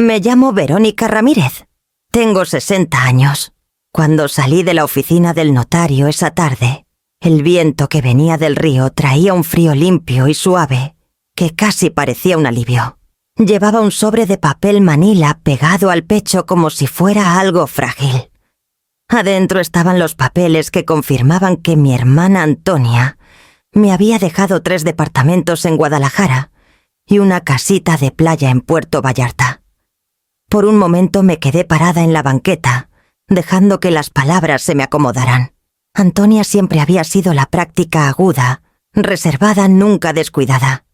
Me llamo Verónica Ramírez. Tengo 60 años. Cuando salí de la oficina del notario esa tarde, el viento que venía del río traía un frío limpio y suave que casi parecía un alivio. Llevaba un sobre de papel manila pegado al pecho como si fuera algo frágil. Adentro estaban los papeles que confirmaban que mi hermana Antonia me había dejado 3 departamentos en Guadalajara y una casita de playa en Puerto Vallarta. Por un momento me quedé parada en la banqueta, dejando que las palabras se me acomodaran. Antonia siempre había sido la práctica aguda, reservada, nunca descuidada.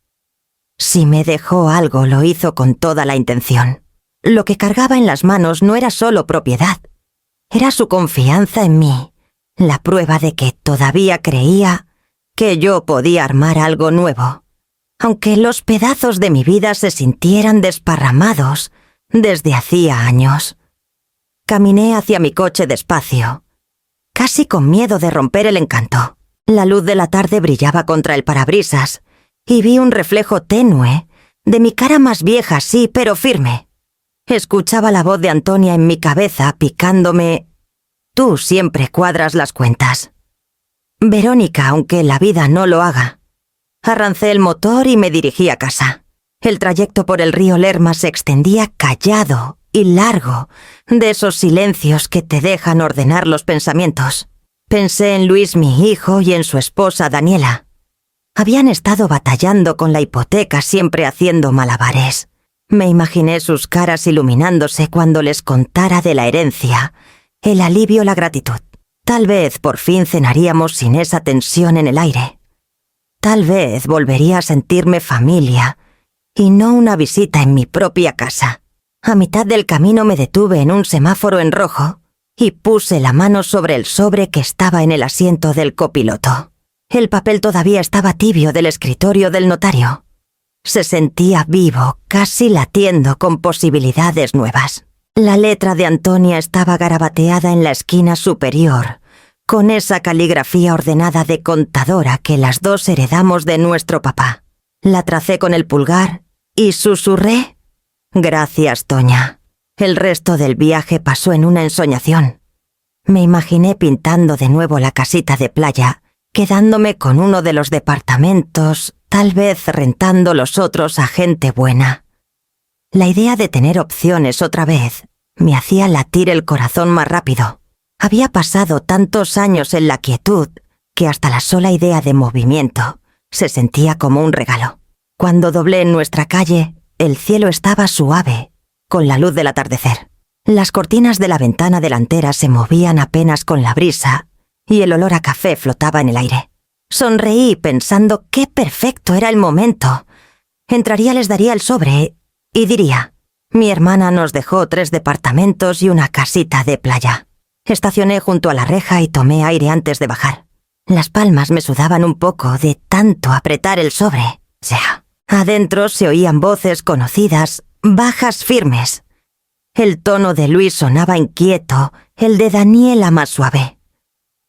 Si me dejó algo, lo hizo con toda la intención. Lo que cargaba en las manos no era solo propiedad. Era su confianza en mí, la prueba de que todavía creía que yo podía armar algo nuevo, aunque los pedazos de mi vida se sintieran desparramados desde hacía años. Caminé hacia mi coche despacio, casi con miedo de romper el encanto. La luz de la tarde brillaba contra el parabrisas y vi un reflejo tenue de mi cara más vieja, sí, pero firme. Escuchaba la voz de Antonia en mi cabeza picándome: «Tú siempre cuadras las cuentas». Verónica, aunque la vida no lo haga. Arrancé el motor y me dirigí a casa. El trayecto por el río Lerma se extendía callado y largo, de esos silencios que te dejan ordenar los pensamientos. Pensé en Luis, mi hijo, y en su esposa Daniela. Habían estado batallando con la hipoteca, siempre haciendo malabares. Me imaginé sus caras iluminándose cuando les contara de la herencia, el alivio, la gratitud. Tal vez por fin cenaríamos sin esa tensión en el aire. Tal vez volvería a sentirme familia y no una visita en mi propia casa. A mitad del camino me detuve en un semáforo en rojo y puse la mano sobre el sobre que estaba en el asiento del copiloto. El papel todavía estaba tibio del escritorio del notario. Se sentía vivo, casi latiendo con posibilidades nuevas. La letra de Antonia estaba garabateada en la esquina superior, con esa caligrafía ordenada de contadora que las dos heredamos de nuestro papá. La tracé con el pulgar y susurré: «Gracias, Toña». El resto del viaje pasó en una ensoñación. Me imaginé pintando de nuevo la casita de playa, quedándome con uno de los departamentos, tal vez rentando los otros a gente buena. La idea de tener opciones otra vez me hacía latir el corazón más rápido. Había pasado tantos años en la quietud que hasta la sola idea de movimiento se sentía como un regalo. Cuando doblé en nuestra calle, el cielo estaba suave, con la luz del atardecer. Las cortinas de la ventana delantera se movían apenas con la brisa y el olor a café flotaba en el aire. Sonreí pensando qué perfecto era el momento. Entraría, les daría el sobre y diría: «Mi hermana nos dejó 3 departamentos y una casita de playa». Estacioné junto a la reja y tomé aire antes de bajar. Las palmas me sudaban un poco de tanto apretar el sobre. Adentro se oían voces conocidas, bajas, firmes. El tono de Luis sonaba inquieto, el de Daniela más suave.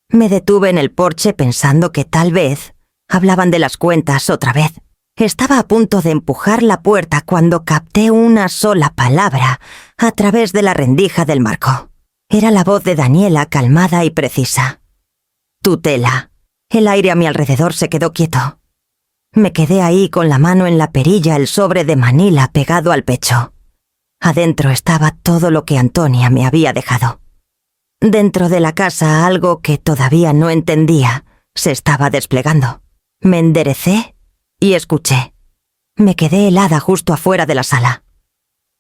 Me detuve en el porche pensando que tal vez hablaban de las cuentas otra vez. Estaba a punto de empujar la puerta cuando capté una sola palabra a través de la rendija del marco. Era la voz de Daniela, calmada y precisa. «Tutela». El aire a mi alrededor se quedó quieto. Me quedé ahí con la mano en la perilla, el sobre de manila pegado al pecho. Adentro estaba todo lo que Antonia me había dejado. Dentro de la casa algo que todavía no entendía se estaba desplegando. Me enderecé y escuché. Me quedé helada justo afuera de la sala.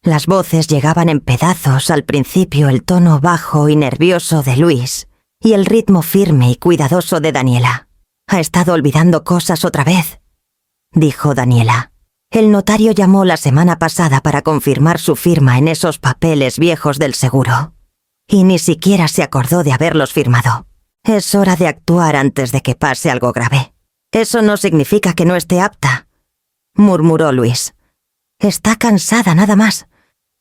Las voces llegaban en pedazos, al principio el tono bajo y nervioso de Luis y el ritmo firme y cuidadoso de Daniela. «Ha estado olvidando cosas otra vez», dijo Daniela. «El notario llamó la semana pasada para confirmar su firma en esos papeles viejos del seguro. Y ni siquiera se acordó de haberlos firmado. Es hora de actuar antes de que pase algo grave». «Eso no significa que no esté apta», murmuró Luis. «Está cansada nada más.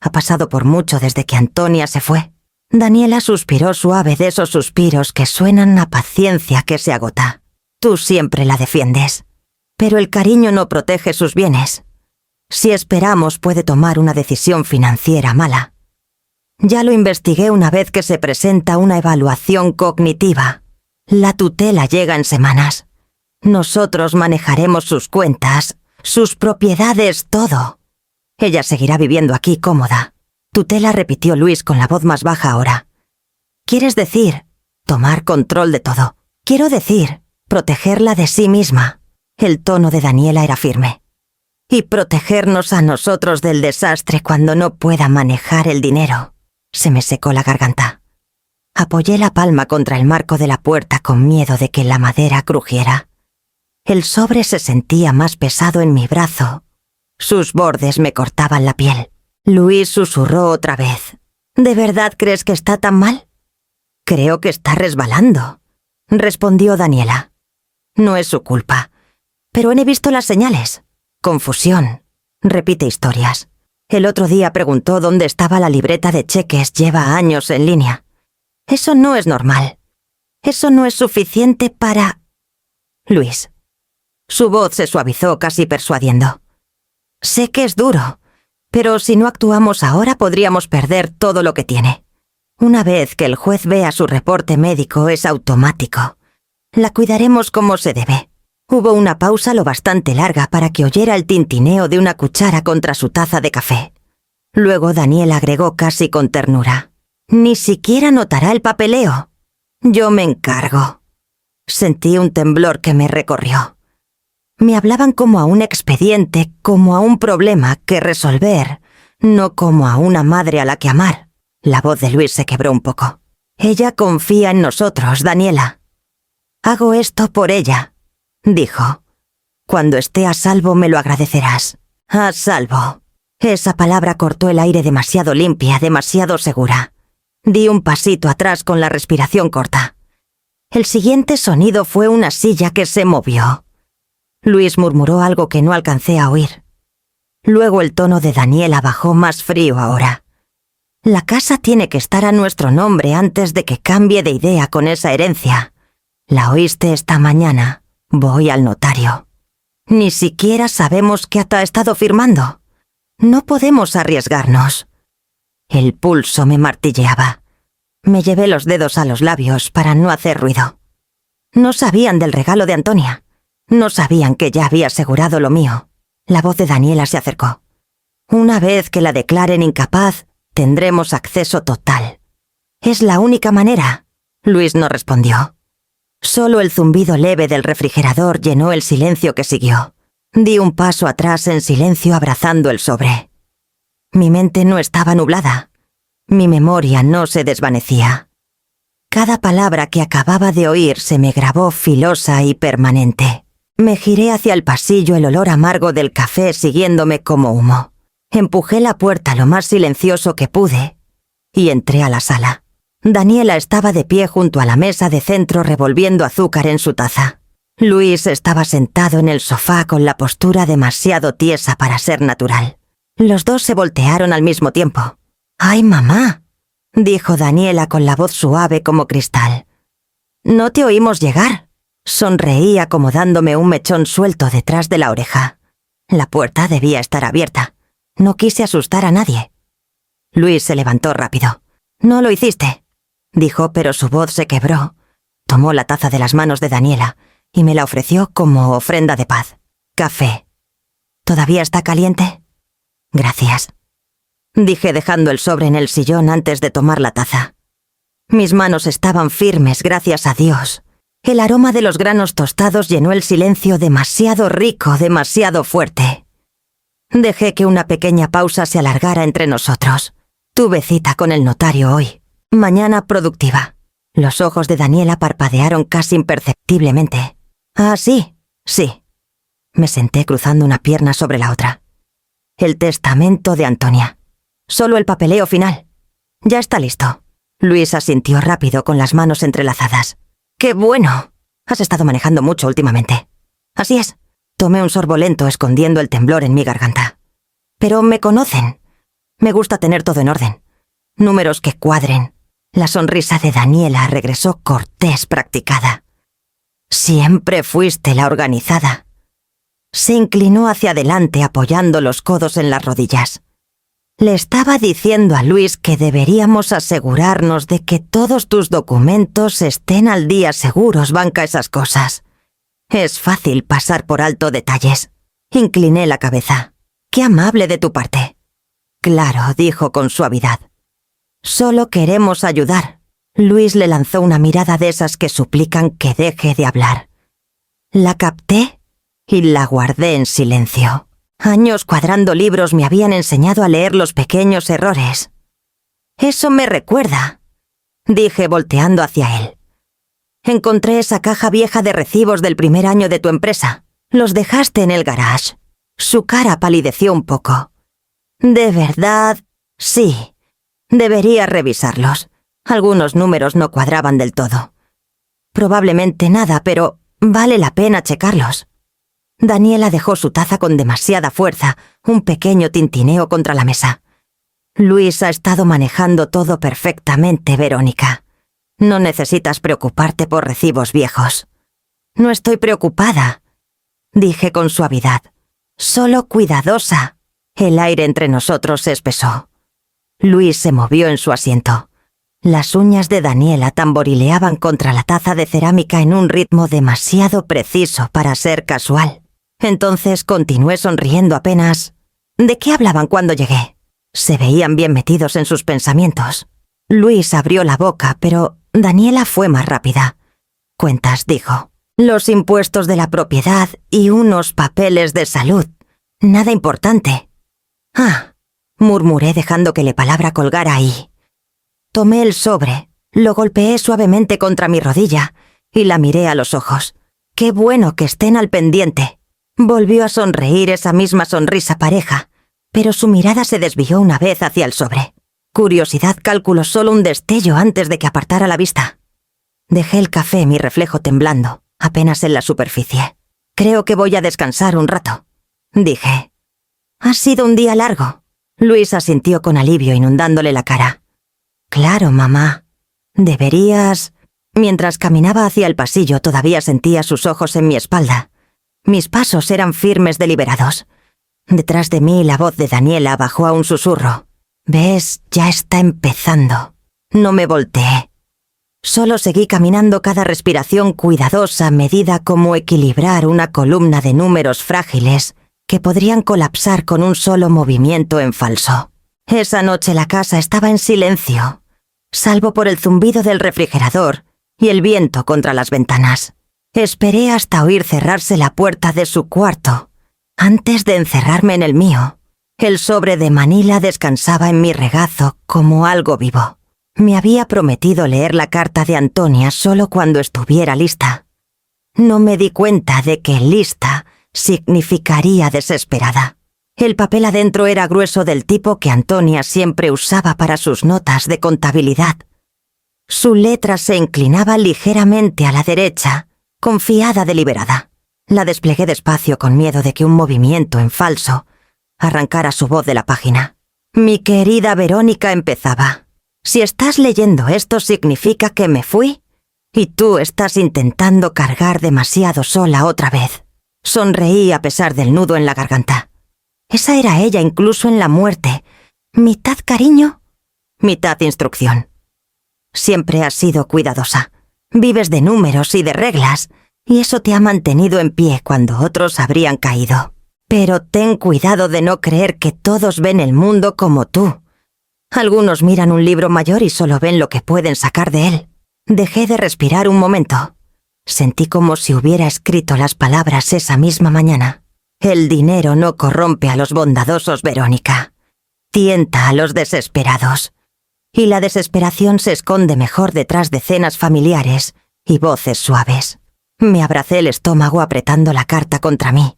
Ha pasado por mucho desde que Antonia se fue». Daniela suspiró suave, de esos suspiros que suenan a paciencia que se agota. «Tú siempre la defiendes. Pero el cariño no protege sus bienes. Si esperamos puede tomar una decisión financiera mala. Ya lo investigué una vez que se presenta una evaluación cognitiva. La tutela llega en semanas. Nosotros manejaremos sus cuentas, sus propiedades, todo. Ella seguirá viviendo aquí cómoda. Tutela, repitió Luis con la voz más baja ahora. ¿Quieres decir tomar control de todo? Quiero decir protegerla de sí misma. El tono de Daniela era firme. Y protegernos a nosotros del desastre cuando no pueda manejar el dinero. Se me secó la garganta. Apoyé la palma contra el marco de la puerta con miedo de que la madera crujiera. El sobre se sentía más pesado en mi brazo. Sus bordes me cortaban la piel. Luis susurró otra vez. ¿De verdad crees que está tan mal? Creo que está resbalando, respondió Daniela. No es su culpa, pero he visto las señales. Confusión. Repite historias. El otro día preguntó dónde estaba la libreta de cheques, lleva años en línea. Eso no es normal. Eso no es suficiente para... Luis. Su voz se suavizó casi persuadiendo. Sé que es duro, pero si no actuamos ahora podríamos perder todo lo que tiene. Una vez que el juez vea su reporte médico es automático. La cuidaremos como se debe. Hubo una pausa lo bastante larga para que oyera el tintineo de una cuchara contra su taza de café. Luego Daniel agregó casi con ternura. Ni siquiera notará el papeleo. Yo me encargo. Sentí un temblor que me recorrió. Me hablaban como a un expediente, como a un problema que resolver, no como a una madre a la que amar. La voz de Luis se quebró un poco. Ella confía en nosotros, Daniela. Hago esto por ella, dijo. Cuando esté a salvo me lo agradecerás. A salvo. Esa palabra cortó el aire demasiado limpia, demasiado segura. Di un pasito atrás con la respiración corta. El siguiente sonido fue una silla que se movió. Luis murmuró algo que no alcancé a oír. Luego el tono de Daniela bajó más frío ahora. La casa tiene que estar a nuestro nombre antes de que cambie de idea con esa herencia. La oíste esta mañana. Voy al notario. Ni siquiera sabemos qué ha estado firmando. No podemos arriesgarnos. El pulso me martilleaba. Me llevé los dedos a los labios para no hacer ruido. No sabían del regalo de Antonia. No sabían que ya había asegurado lo mío. La voz de Daniela se acercó. Una vez que la declaren incapaz, tendremos acceso total. Es la única manera. Luis no respondió. Solo el zumbido leve del refrigerador llenó el silencio que siguió. Di un paso atrás en silencio abrazando el sobre. Mi mente no estaba nublada. Mi memoria no se desvanecía. Cada palabra que acababa de oír se me grabó filosa y permanente. Me giré hacia el pasillo, el olor amargo del café siguiéndome como humo. Empujé la puerta lo más silencioso que pude y entré a la sala. Daniela estaba de pie junto a la mesa de centro revolviendo azúcar en su taza. Luis estaba sentado en el sofá con la postura demasiado tiesa para ser natural. Los dos se voltearon al mismo tiempo. «¡Ay, mamá!», dijo Daniela con la voz suave como cristal. «No te oímos llegar». Sonreí acomodándome un mechón suelto detrás de la oreja. La puerta debía estar abierta. No quise asustar a nadie. Luis se levantó rápido. «No lo hiciste», dijo, pero su voz se quebró. Tomó la taza de las manos de Daniela y me la ofreció como ofrenda de paz. «Café. ¿Todavía está caliente?» «Gracias», dije dejando el sobre en el sillón antes de tomar la taza. Mis manos estaban firmes, gracias a Dios. El aroma de los granos tostados llenó el silencio demasiado rico, demasiado fuerte. Dejé que una pequeña pausa se alargara entre nosotros. Tuve cita con el notario hoy. Mañana productiva. Los ojos de Daniela parpadearon casi imperceptiblemente. «Ah, sí, sí». Me senté cruzando una pierna sobre la otra. «El testamento de Antonia. Solo el papeleo final. Ya está listo». Luis asintió rápido con las manos entrelazadas. «¡Qué bueno! Has estado manejando mucho últimamente». «Así es». Tomé un sorbo lento escondiendo el temblor en mi garganta. «Pero me conocen. Me gusta tener todo en orden. Números que cuadren». La sonrisa de Daniela regresó cortés, practicada. «Siempre fuiste la organizada». Se inclinó hacia adelante apoyando los codos en las rodillas. Le estaba diciendo a Luis que deberíamos asegurarnos de que todos tus documentos estén al día. Seguros, banca esas cosas. Es fácil pasar por alto detalles. Incliné la cabeza. Qué amable de tu parte. Claro, dijo con suavidad. Solo queremos ayudar. Luis le lanzó una mirada de esas que suplican que deje de hablar. La capté y la guardé en silencio. Años cuadrando libros me habían enseñado a leer los pequeños errores. Eso me recuerda, dije volteando hacia él. Encontré esa caja vieja de recibos del primer año de tu empresa. Los dejaste en el garage. Su cara palideció un poco. ¿De verdad? Sí. Debería revisarlos. Algunos números no cuadraban del todo. Probablemente nada, pero vale la pena checarlos. Daniela dejó su taza con demasiada fuerza, un pequeño tintineo contra la mesa. Luis ha estado manejando todo perfectamente, Verónica. No necesitas preocuparte por recibos viejos. No estoy preocupada, dije con suavidad. Solo cuidadosa. El aire entre nosotros se espesó. Luis se movió en su asiento. Las uñas de Daniela tamborileaban contra la taza de cerámica en un ritmo demasiado preciso para ser casual. Entonces continué sonriendo apenas. ¿De qué hablaban cuando llegué? Se veían bien metidos en sus pensamientos. Luis abrió la boca, pero Daniela fue más rápida. Cuentas, dijo. Los impuestos de la propiedad y unos papeles de salud. Nada importante. Ah, murmuré dejando que la palabra colgara ahí. Tomé el sobre, lo golpeé suavemente contra mi rodilla y la miré a los ojos. Qué bueno que estén al pendiente. Volvió a sonreír esa misma sonrisa pareja, pero su mirada se desvió una vez hacia el sobre. Curiosidad calculó solo un destello antes de que apartara la vista. Dejé el café, mi reflejo temblando, apenas en la superficie. Creo que voy a descansar un rato, dije. Ha sido un día largo. Luis asintió con alivio, inundándole la cara. Claro, mamá. Deberías... Mientras caminaba hacia el pasillo, todavía sentía sus ojos en mi espalda. Mis pasos eran firmes, deliberados. Detrás de mí, la voz de Daniela bajó a un susurro. «¿Ves? Ya está empezando». No me volteé. Solo seguí caminando, cada respiración cuidadosa, medida como equilibrar una columna de números frágiles que podrían colapsar con un solo movimiento en falso. Esa noche la casa estaba en silencio, salvo por el zumbido del refrigerador y el viento contra las ventanas. Esperé hasta oír cerrarse la puerta de su cuarto, antes de encerrarme en el mío. El sobre de Manila descansaba en mi regazo como algo vivo. Me había prometido leer la carta de Antonia solo cuando estuviera lista. No me di cuenta de que lista significaría desesperada. El papel adentro era grueso, del tipo que Antonia siempre usaba para sus notas de contabilidad. Su letra se inclinaba ligeramente a la derecha, confiada, deliberada. La desplegué despacio con miedo de que un movimiento en falso arrancara su voz de la página. Mi querida Verónica, empezaba. Si estás leyendo esto significa que me fui y tú estás intentando cargar demasiado sola otra vez. Sonreí a pesar del nudo en la garganta. Esa era ella incluso en la muerte. Mitad cariño, mitad instrucción. Siempre has sido cuidadosa. Vives de números y de reglas, y eso te ha mantenido en pie cuando otros habrían caído. Pero ten cuidado de no creer que todos ven el mundo como tú. Algunos miran un libro mayor y solo ven lo que pueden sacar de él. Dejé de respirar un momento. Sentí como si hubiera escrito las palabras esa misma mañana. El dinero no corrompe a los bondadosos, Verónica. Tienta a los desesperados. Y la desesperación se esconde mejor detrás de cenas familiares y voces suaves. Me abracé el estómago apretando la carta contra mí.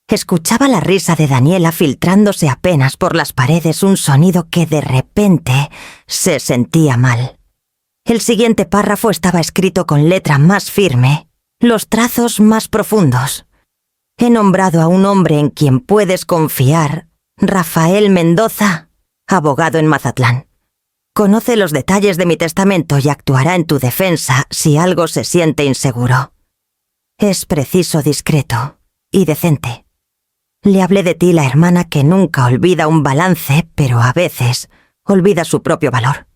Escuchaba la risa de Daniela filtrándose apenas por las paredes, un sonido que de repente se sentía mal. El siguiente párrafo estaba escrito con letra más firme, los trazos más profundos. He nombrado a un hombre en quien puedes confiar, Rafael Mendoza, abogado en Mazatlán. Conoce los detalles de mi testamento y actuará en tu defensa si algo se siente inseguro. Es preciso discreto y decente. Le hablé de ti, la hermana que nunca olvida un balance, pero a veces olvida su propio valor.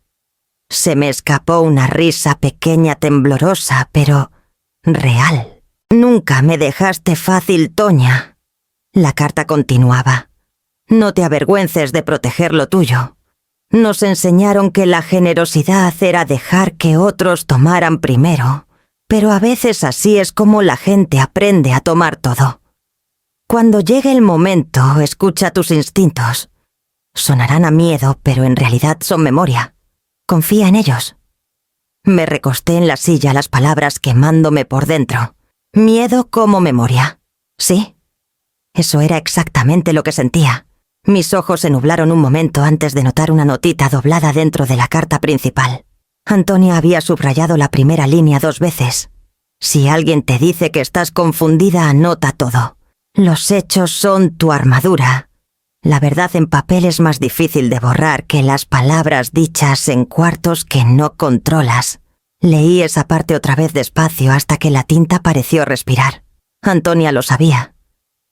Se me escapó una risa pequeña, temblorosa, pero real. Nunca me dejaste fácil, Toña. La carta continuaba. No te avergüences de proteger lo tuyo. Nos enseñaron que la generosidad era dejar que otros tomaran primero, pero a veces así es como la gente aprende a tomar todo. Cuando llegue el momento, escucha tus instintos. Sonarán a miedo, pero en realidad son memoria. Confía en ellos. Me recosté en la silla, las palabras quemándome por dentro. Miedo como memoria. Sí, eso era exactamente lo que sentía. Mis ojos se nublaron un momento antes de notar una notita doblada dentro de la carta principal. Antonia había subrayado la primera línea 2 veces. Si alguien te dice que estás confundida, anota todo. Los hechos son tu armadura. La verdad en papel es más difícil de borrar que las palabras dichas en cuartos que no controlas. Leí esa parte otra vez despacio hasta que la tinta pareció respirar. Antonia lo sabía.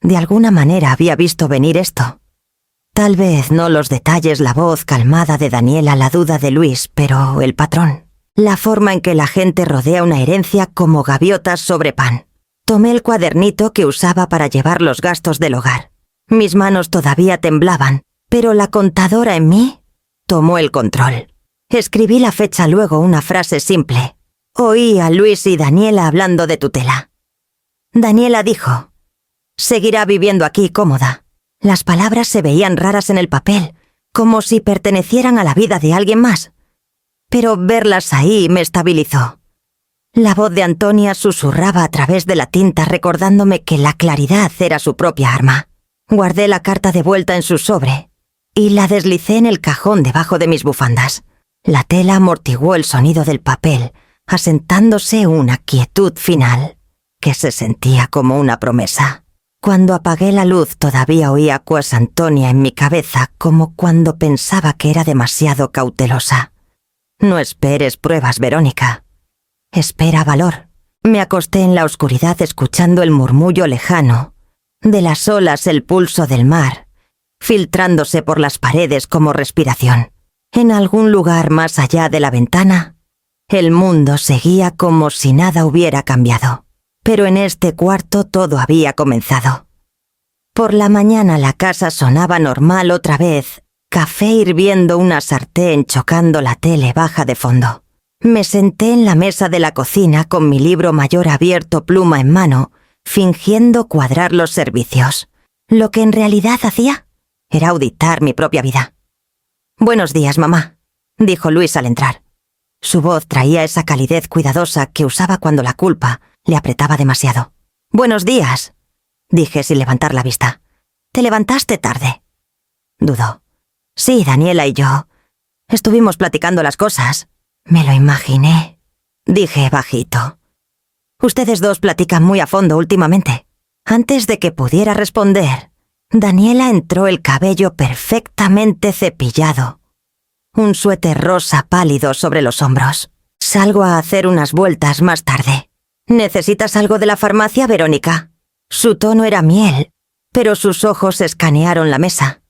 De alguna manera había visto venir esto. Tal vez no los detalles, la voz calmada de Daniela, la duda de Luis, pero el patrón. La forma en que la gente rodea una herencia como gaviotas sobre pan. Tomé el cuadernito que usaba para llevar los gastos del hogar. Mis manos todavía temblaban, pero la contadora en mí tomó el control. Escribí la fecha, luego una frase simple. Oí a Luis y Daniela hablando de tutela. Daniela dijo, seguirá viviendo aquí cómoda. Las palabras se veían raras en el papel, como si pertenecieran a la vida de alguien más. Pero verlas ahí me estabilizó. La voz de Antonia susurraba a través de la tinta recordándome que la claridad era su propia arma. Guardé la carta de vuelta en su sobre y la deslicé en el cajón debajo de mis bufandas. La tela amortiguó el sonido del papel, asentándose una quietud final que se sentía como una promesa. Cuando apagué la luz todavía oía Cuas Antonia en mi cabeza, como cuando pensaba que era demasiado cautelosa. No esperes pruebas, Verónica. Espera valor. Me acosté en la oscuridad escuchando el murmullo lejano de las olas, el pulso del mar, filtrándose por las paredes como respiración. En algún lugar más allá de la ventana, el mundo seguía como si nada hubiera cambiado. Pero en este cuarto todo había comenzado. Por la mañana la casa sonaba normal otra vez, café hirviendo, una sartén chocando la tele baja de fondo. Me senté en la mesa de la cocina con mi libro mayor abierto, pluma en mano, fingiendo cuadrar los servicios. Lo que en realidad hacía era auditar mi propia vida. «Buenos días, mamá», dijo Luis al entrar. Su voz traía esa calidez cuidadosa que usaba cuando la culpa le apretaba demasiado. «Buenos días», dije sin levantar la vista. «¿Te levantaste tarde?» Dudó. «Sí, Daniela y yo estuvimos platicando las cosas». «Me lo imaginé», dije bajito. «Ustedes dos platican muy a fondo últimamente». Antes de que pudiera responder, Daniela entró, el cabello perfectamente cepillado. Un suéter rosa pálido sobre los hombros. «Salgo a hacer unas vueltas más tarde». «¿Necesitas algo de la farmacia, Verónica?» Su tono era miel, pero sus ojos escanearon la mesa.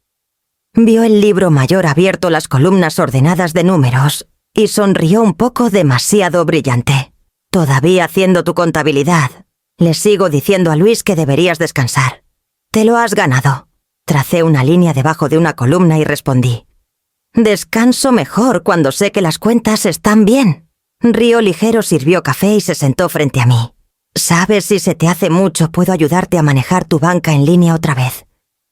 Vio el libro mayor abierto, las columnas ordenadas de números, y sonrió un poco demasiado brillante. «Todavía haciendo tu contabilidad. Le sigo diciendo a Luis que deberías descansar. Te lo has ganado». Tracé una línea debajo de una columna y respondí. «Descanso mejor cuando sé que las cuentas están bien». Rió ligero, sirvió café y se sentó frente a mí. «¿Sabes si se te hace mucho puedo ayudarte a manejar tu banca en línea otra vez?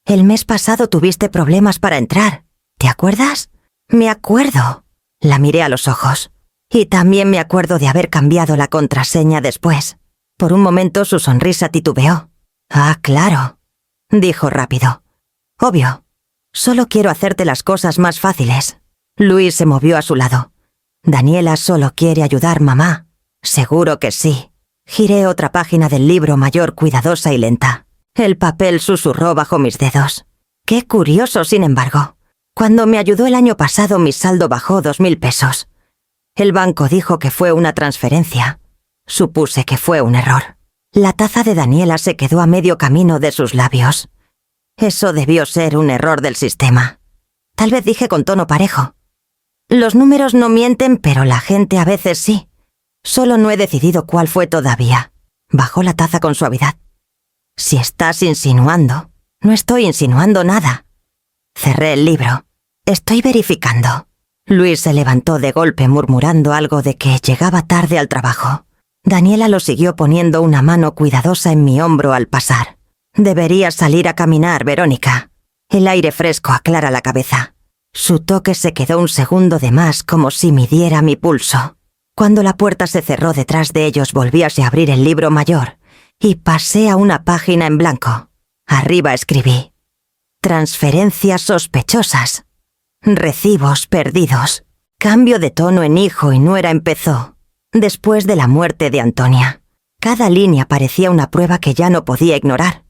El mes pasado tuviste problemas para entrar. ¿Te acuerdas?» «Me acuerdo». La miré a los ojos. «Y también me acuerdo de haber cambiado la contraseña después». Por un momento su sonrisa titubeó. «Ah, claro», dijo rápido. «Obvio. Solo quiero hacerte las cosas más fáciles». Luis se movió a su lado. «Daniela solo quiere ayudar, mamá». «Seguro que sí». Giré otra página del libro mayor, cuidadosa y lenta. El papel susurró bajo mis dedos. Qué curioso, sin embargo. Cuando me ayudó el año pasado, mi saldo bajó 2.000 pesos. El banco dijo que fue una transferencia. Supuse que fue un error. La taza de Daniela se quedó a medio camino de sus labios. Eso debió ser un error del sistema. Tal vez dije con tono parejo. Los números no mienten, pero la gente a veces sí. Solo no he decidido cuál fue todavía. Bajó la taza con suavidad. Si estás insinuando, no estoy insinuando nada. Cerré el libro. Estoy verificando. Luis se levantó de golpe murmurando algo de que llegaba tarde al trabajo. Daniela lo siguió poniendo una mano cuidadosa en mi hombro al pasar. Deberías salir a caminar, Verónica. El aire fresco aclara la cabeza. Su toque se quedó un segundo de más, como si midiera mi pulso. Cuando la puerta se cerró detrás de ellos, volvíase a abrir el libro mayor y pasé a una página en blanco. Arriba escribí: transferencias sospechosas. Recibos perdidos. Cambio de tono en hijo y nuera empezó después de la muerte de Antonia. Cada línea parecía una prueba que ya no podía ignorar.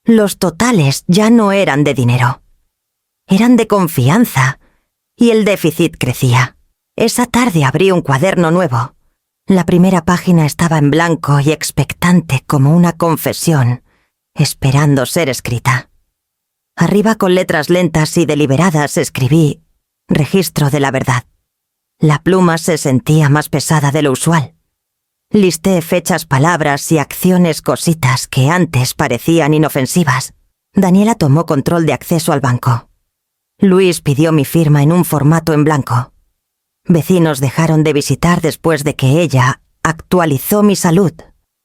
Los totales ya no eran de dinero. Eran de confianza, y el déficit crecía. Esa tarde abrí un cuaderno nuevo. La primera página estaba en blanco y expectante como una confesión, esperando ser escrita. Arriba con letras lentas y deliberadas escribí: registro de la verdad. La pluma se sentía más pesada de lo usual. Listé fechas, palabras y acciones, cositas que antes parecían inofensivas. Daniela tomó control de acceso al banco. Luis pidió mi firma en un formato en blanco. Vecinos dejaron de visitar después de que ella actualizó mi salud.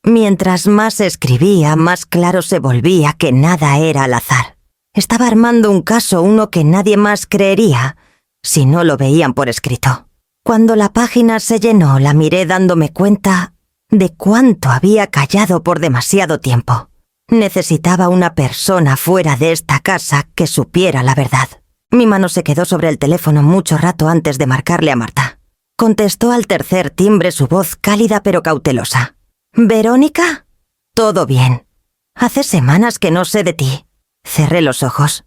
Mientras más escribía, más claro se volvía que nada era al azar. Estaba armando un caso, uno que nadie más creería si no lo veían por escrito. Cuando la página se llenó, la miré dándome cuenta de cuánto había callado por demasiado tiempo. Necesitaba una persona fuera de esta casa que supiera la verdad. Mi mano se quedó sobre el teléfono mucho rato antes de marcarle a Marta. Contestó al tercer timbre su voz cálida pero cautelosa. «¿Verónica? Todo bien. Hace semanas que no sé de ti». Cerré los ojos.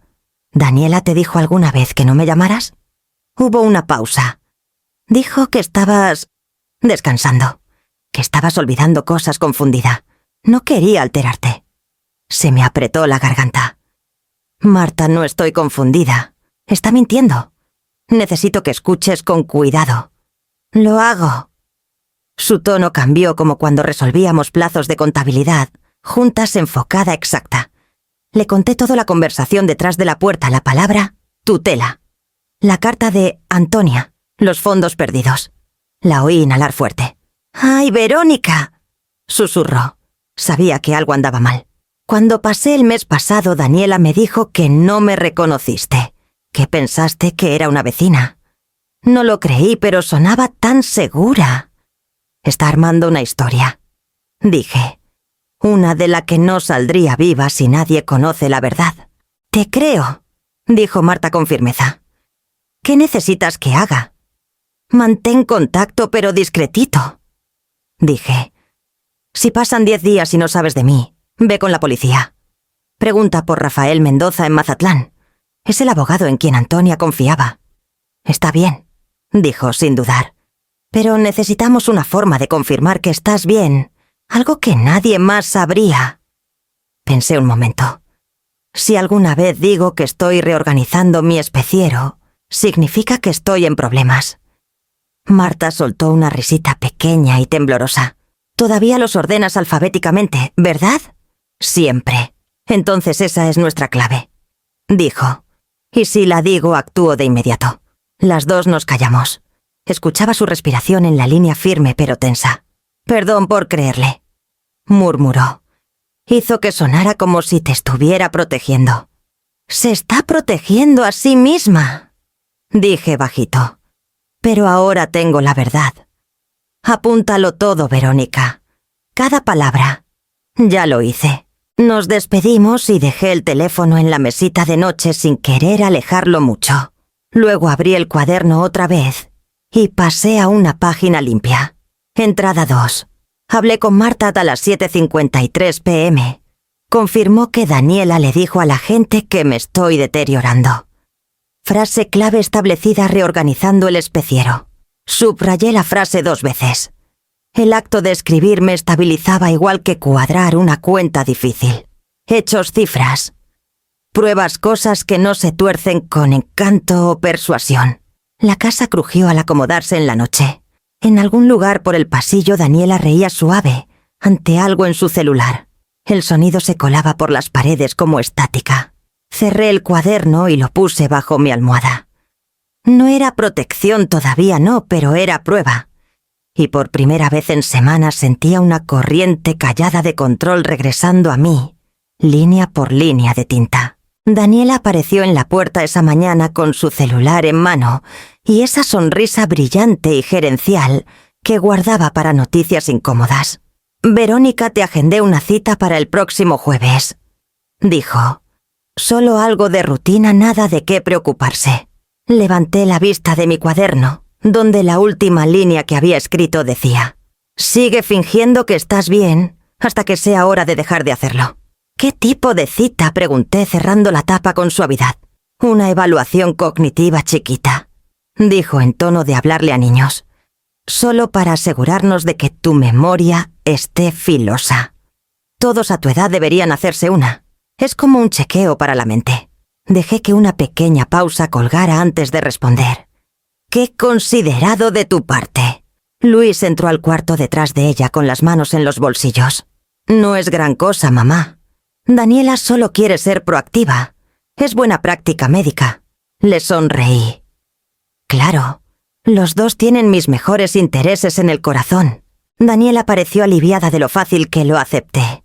«¿Daniela te dijo alguna vez que no me llamaras?» Hubo una pausa. Dijo que estabas descansando, que estabas olvidando cosas confundida. No quería alterarte. Se me apretó la garganta. «Marta, no estoy confundida. Está mintiendo. Necesito que escuches con cuidado». «Lo hago». Su tono cambió como cuando resolvíamos plazos de contabilidad, juntas enfocada exacta. Le conté toda la conversación detrás de la puerta, la palabra tutela. La carta de Antonia, los fondos perdidos. La oí inhalar fuerte. «¡Ay, Verónica!», susurró. Sabía que algo andaba mal. «Cuando pasé el mes pasado, Daniela me dijo que no me reconociste, que pensaste que era una vecina. No lo creí, pero sonaba tan segura. Está armando una historia», dije. «Una de la que no saldría viva si nadie conoce la verdad». «Te creo», dijo Marta con firmeza. «¿Qué necesitas que haga?» «Mantén contacto, pero discretito», dije. «Si pasan 10 días y no sabes de mí, ve con la policía. Pregunta por Rafael Mendoza en Mazatlán. Es el abogado en quien Antonia confiaba». «Está bien», dijo sin dudar. «Pero necesitamos una forma de confirmar que estás bien, algo que nadie más sabría». Pensé un momento. Si alguna vez digo que estoy reorganizando mi especiero, significa que estoy en problemas. Marta soltó una risita pequeña y temblorosa. «Todavía los ordenas alfabéticamente, ¿verdad?» «Siempre. Entonces esa es nuestra clave», dijo. «Y si la digo, actúo de inmediato». Las dos nos callamos. Escuchaba su respiración en la línea firme pero tensa. «Perdón por creerle», murmuró. Hizo que sonara como si te estuviera protegiendo. «Se está protegiendo a sí misma», dije bajito. «Pero ahora tengo la verdad. Apúntalo todo, Verónica. Cada palabra». Ya lo hice. Nos despedimos y dejé el teléfono en la mesita de noche sin querer alejarlo mucho. Luego abrí el cuaderno otra vez y pasé a una página limpia. Entrada 2. Hablé con Marta a las 7:53 p.m. Confirmó que Daniela le dijo a la gente que me estoy deteriorando. Frase clave establecida reorganizando el especiero. Subrayé la frase 2 veces. El acto de escribir me estabilizaba igual que cuadrar una cuenta difícil. Hechos, cifras. Pruebas, cosas que no se tuercen con encanto o persuasión. La casa crujió al acomodarse en la noche. En algún lugar por el pasillo Daniela reía suave ante algo en su celular. El sonido se colaba por las paredes como estática. Cerré el cuaderno y lo puse bajo mi almohada. No era protección todavía, no, pero era prueba. Y por primera vez en semanas sentía una corriente callada de control regresando a mí, línea por línea de tinta. Daniela apareció en la puerta esa mañana con su celular en mano y esa sonrisa brillante y gerencial que guardaba para noticias incómodas. «Verónica, te agendé una cita para el próximo jueves», dijo. «Solo algo de rutina, nada de qué preocuparse». Levanté la vista de mi cuaderno, donde la última línea que había escrito decía: «Sigue fingiendo que estás bien hasta que sea hora de dejar de hacerlo». «¿Qué tipo de cita?», pregunté cerrando la tapa con suavidad. «Una evaluación cognitiva chiquita», dijo en tono de hablarle a niños. «Solo para asegurarnos de que tu memoria esté filosa. Todos a tu edad deberían hacerse una. Es como un chequeo para la mente». Dejé que una pequeña pausa colgara antes de responder. «Qué considerado de tu parte». Luis entró al cuarto detrás de ella con las manos en los bolsillos. «No es gran cosa, mamá. Daniela solo quiere ser proactiva. Es buena práctica médica». Le sonreí. «Claro, los dos tienen mis mejores intereses en el corazón». Daniela pareció aliviada de lo fácil que lo acepté.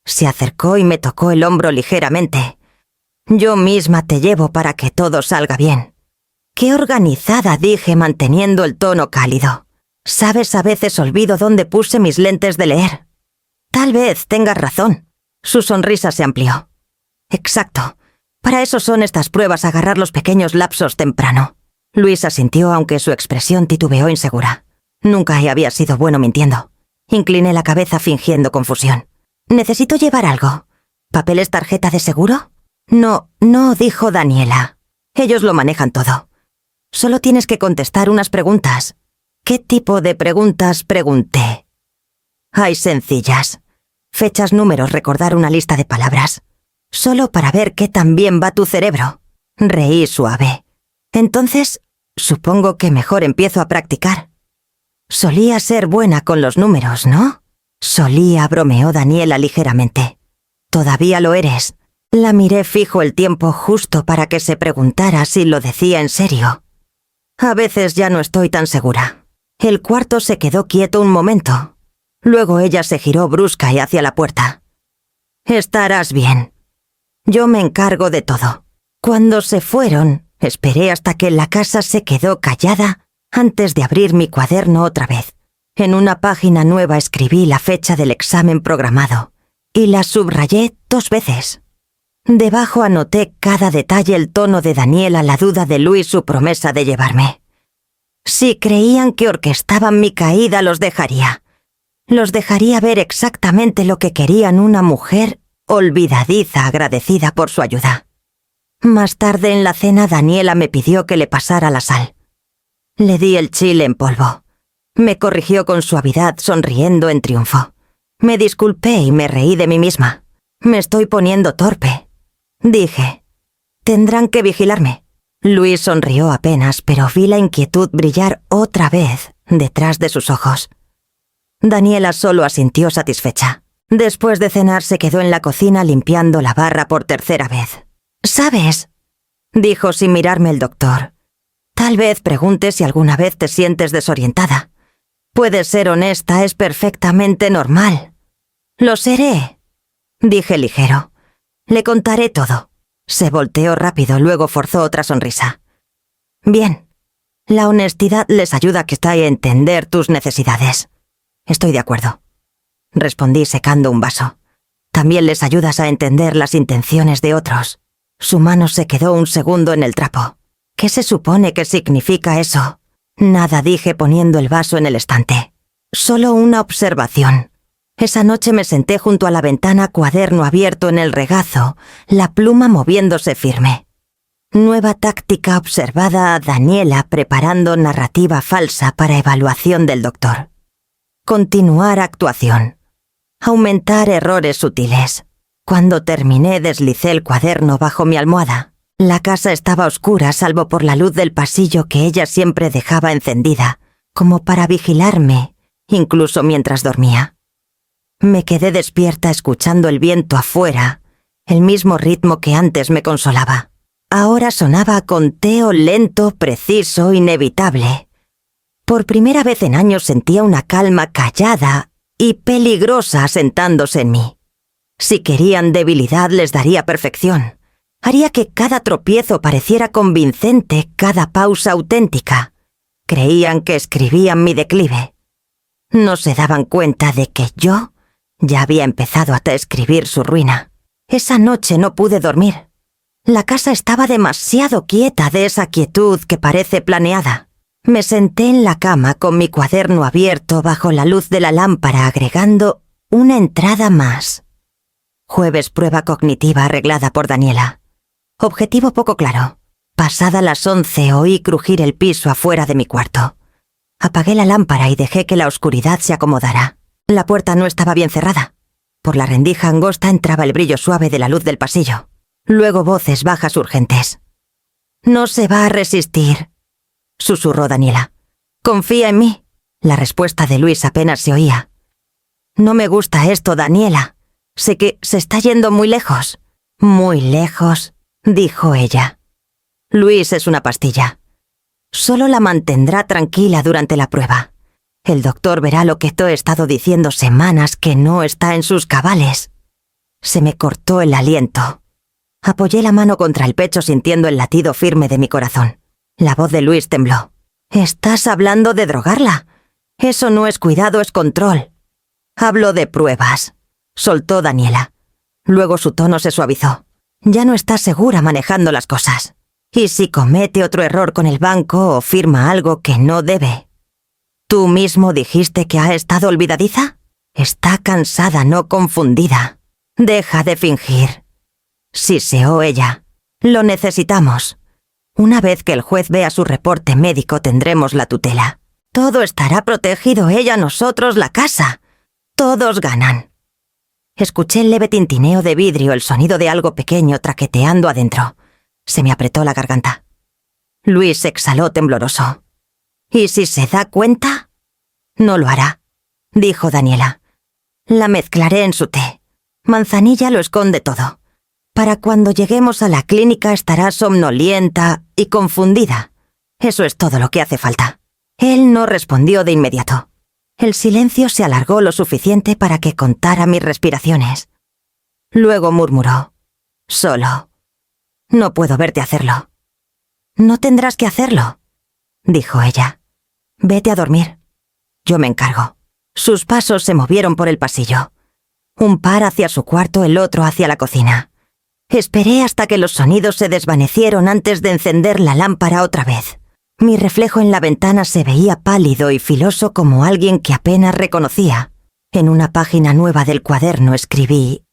Se acercó y me tocó el hombro ligeramente. «Yo misma te llevo para que todo salga bien». «Qué organizada», dije manteniendo el tono cálido. «Sabes, a veces olvido dónde puse mis lentes de leer». «Tal vez tengas razón». Su sonrisa se amplió. «Exacto. Para eso son estas pruebas, agarrar los pequeños lapsos temprano». Luis asintió, aunque su expresión titubeó insegura. Nunca había sido bueno mintiendo. Incliné la cabeza fingiendo confusión. «¿Necesito llevar algo? ¿Papeles, tarjeta de seguro?» No, dijo Daniela. «Ellos lo manejan todo. Solo tienes que contestar unas preguntas». «¿Qué tipo de preguntas?», pregunté. «Hay sencillas. Fechas, números, recordar una lista de palabras. Solo para ver qué tan bien va tu cerebro». Reí suave. «Entonces, supongo que mejor empiezo a practicar». «Solía ser buena con los números, ¿no?» «Solía», bromeó Daniela ligeramente. «Todavía lo eres». La miré fijo el tiempo justo para que se preguntara si lo decía en serio. «A veces ya no estoy tan segura». El cuarto se quedó quieto un momento. Luego ella se giró brusca y hacia la puerta. «Estarás bien. Yo me encargo de todo». Cuando se fueron, esperé hasta que la casa se quedó callada antes de abrir mi cuaderno otra vez. En una página nueva escribí la fecha del examen programado y la subrayé 2 veces. Debajo anoté cada detalle, el tono de Daniela, la duda de Luis, su promesa de llevarme. Si creían que orquestaban mi caída, los dejaría. Los dejaría ver exactamente lo que querían, una mujer olvidadiza, agradecida por su ayuda. Más tarde en la cena, Daniela me pidió que le pasara la sal. Le di el chile en polvo. Me corrigió con suavidad, sonriendo en triunfo. Me disculpé y me reí de mí misma. «Me estoy poniendo torpe», dije. «Tendrán que vigilarme». Luis sonrió apenas, pero vi la inquietud brillar otra vez detrás de sus ojos. Daniela solo asintió satisfecha. Después de cenar se quedó en la cocina limpiando la barra por 3ª vez. «¿Sabes?», dijo sin mirarme el doctor. «Tal vez preguntes si alguna vez te sientes desorientada. Puedes ser honesta, es perfectamente normal». «Lo seré», dije ligero. «Le contaré todo». Se volteó rápido, luego forzó otra sonrisa. «Bien. La honestidad les ayuda quizá a entender tus necesidades». «Estoy de acuerdo», respondí secando un vaso. «También les ayudas a entender las intenciones de otros». Su mano se quedó un segundo en el trapo. «¿Qué se supone que significa eso?» «Nada», dije poniendo el vaso en el estante. «Solo una observación». Esa noche me senté junto a la ventana, cuaderno abierto en el regazo, la pluma moviéndose firme. Nueva táctica observada a Daniela preparando narrativa falsa para evaluación del doctor. Continuar actuación. Aumentar errores sutiles. Cuando terminé, deslicé el cuaderno bajo mi almohada. La casa estaba oscura salvo por la luz del pasillo que ella siempre dejaba encendida, como para vigilarme, incluso mientras dormía. Me quedé despierta escuchando el viento afuera, el mismo ritmo que antes me consolaba. Ahora sonaba conteo lento, preciso, inevitable. Por primera vez en años sentía una calma callada y peligrosa asentándose en mí. Si querían debilidad les daría perfección. Haría que cada tropiezo pareciera convincente, cada pausa auténtica. Creían que escribían mi declive. No se daban cuenta de que yo ya había empezado a escribir su ruina. Esa noche no pude dormir. La casa estaba demasiado quieta de esa quietud que parece planeada. Me senté en la cama con mi cuaderno abierto bajo la luz de la lámpara agregando una entrada más. Jueves prueba cognitiva arreglada por Daniela. Objetivo poco claro. Pasada las 11 oí crujir el piso afuera de mi cuarto. Apagué la lámpara y dejé que la oscuridad se acomodara. La puerta no estaba bien cerrada. Por la rendija angosta entraba el brillo suave de la luz del pasillo. Luego voces bajas urgentes. «No se va a resistir», susurró Daniela. «Confía en mí». La respuesta de Luis apenas se oía. «No me gusta esto, Daniela. Sé que se está yendo muy lejos». «Muy lejos», dijo ella. «Luis es una pastilla. Solo la mantendrá tranquila durante la prueba. El doctor verá lo que te he estado diciendo semanas que no está en sus cabales». Se me cortó el aliento. Apoyé la mano contra el pecho sintiendo el latido firme de mi corazón. La voz de Luis tembló. «¿Estás hablando de drogarla? Eso no es cuidado, es control». «Hablo de pruebas», soltó Daniela. Luego su tono se suavizó. «Ya no estás segura manejando las cosas. ¿Y si comete otro error con el banco o firma algo que no debe? ¿Tú mismo dijiste que ha estado olvidadiza? Está cansada, no confundida. Deja de fingir». Siseó ella. «Lo necesitamos. Una vez que el juez vea su reporte médico tendremos la tutela. Todo estará protegido, ella, nosotros, la casa. Todos ganan». Escuché el leve tintineo de vidrio, el sonido de algo pequeño traqueteando adentro. Se me apretó la garganta. Luis exhaló tembloroso. «¿Y si se da cuenta?» «No lo hará», dijo Daniela. «La mezclaré en su té. Manzanilla lo esconde todo. Para cuando lleguemos a la clínica estará somnolienta y confundida. Eso es todo lo que hace falta». Él no respondió de inmediato. El silencio se alargó lo suficiente para que contara mis respiraciones. Luego murmuró. «Solo. No puedo verte hacerlo». «No tendrás que hacerlo», dijo ella. «Vete a dormir. Yo me encargo». Sus pasos se movieron por el pasillo. Un par hacia su cuarto, el otro hacia la cocina. Esperé hasta que los sonidos se desvanecieron antes de encender la lámpara otra vez. Mi reflejo en la ventana se veía pálido y filoso como alguien que apenas reconocía. En una página nueva del cuaderno escribí: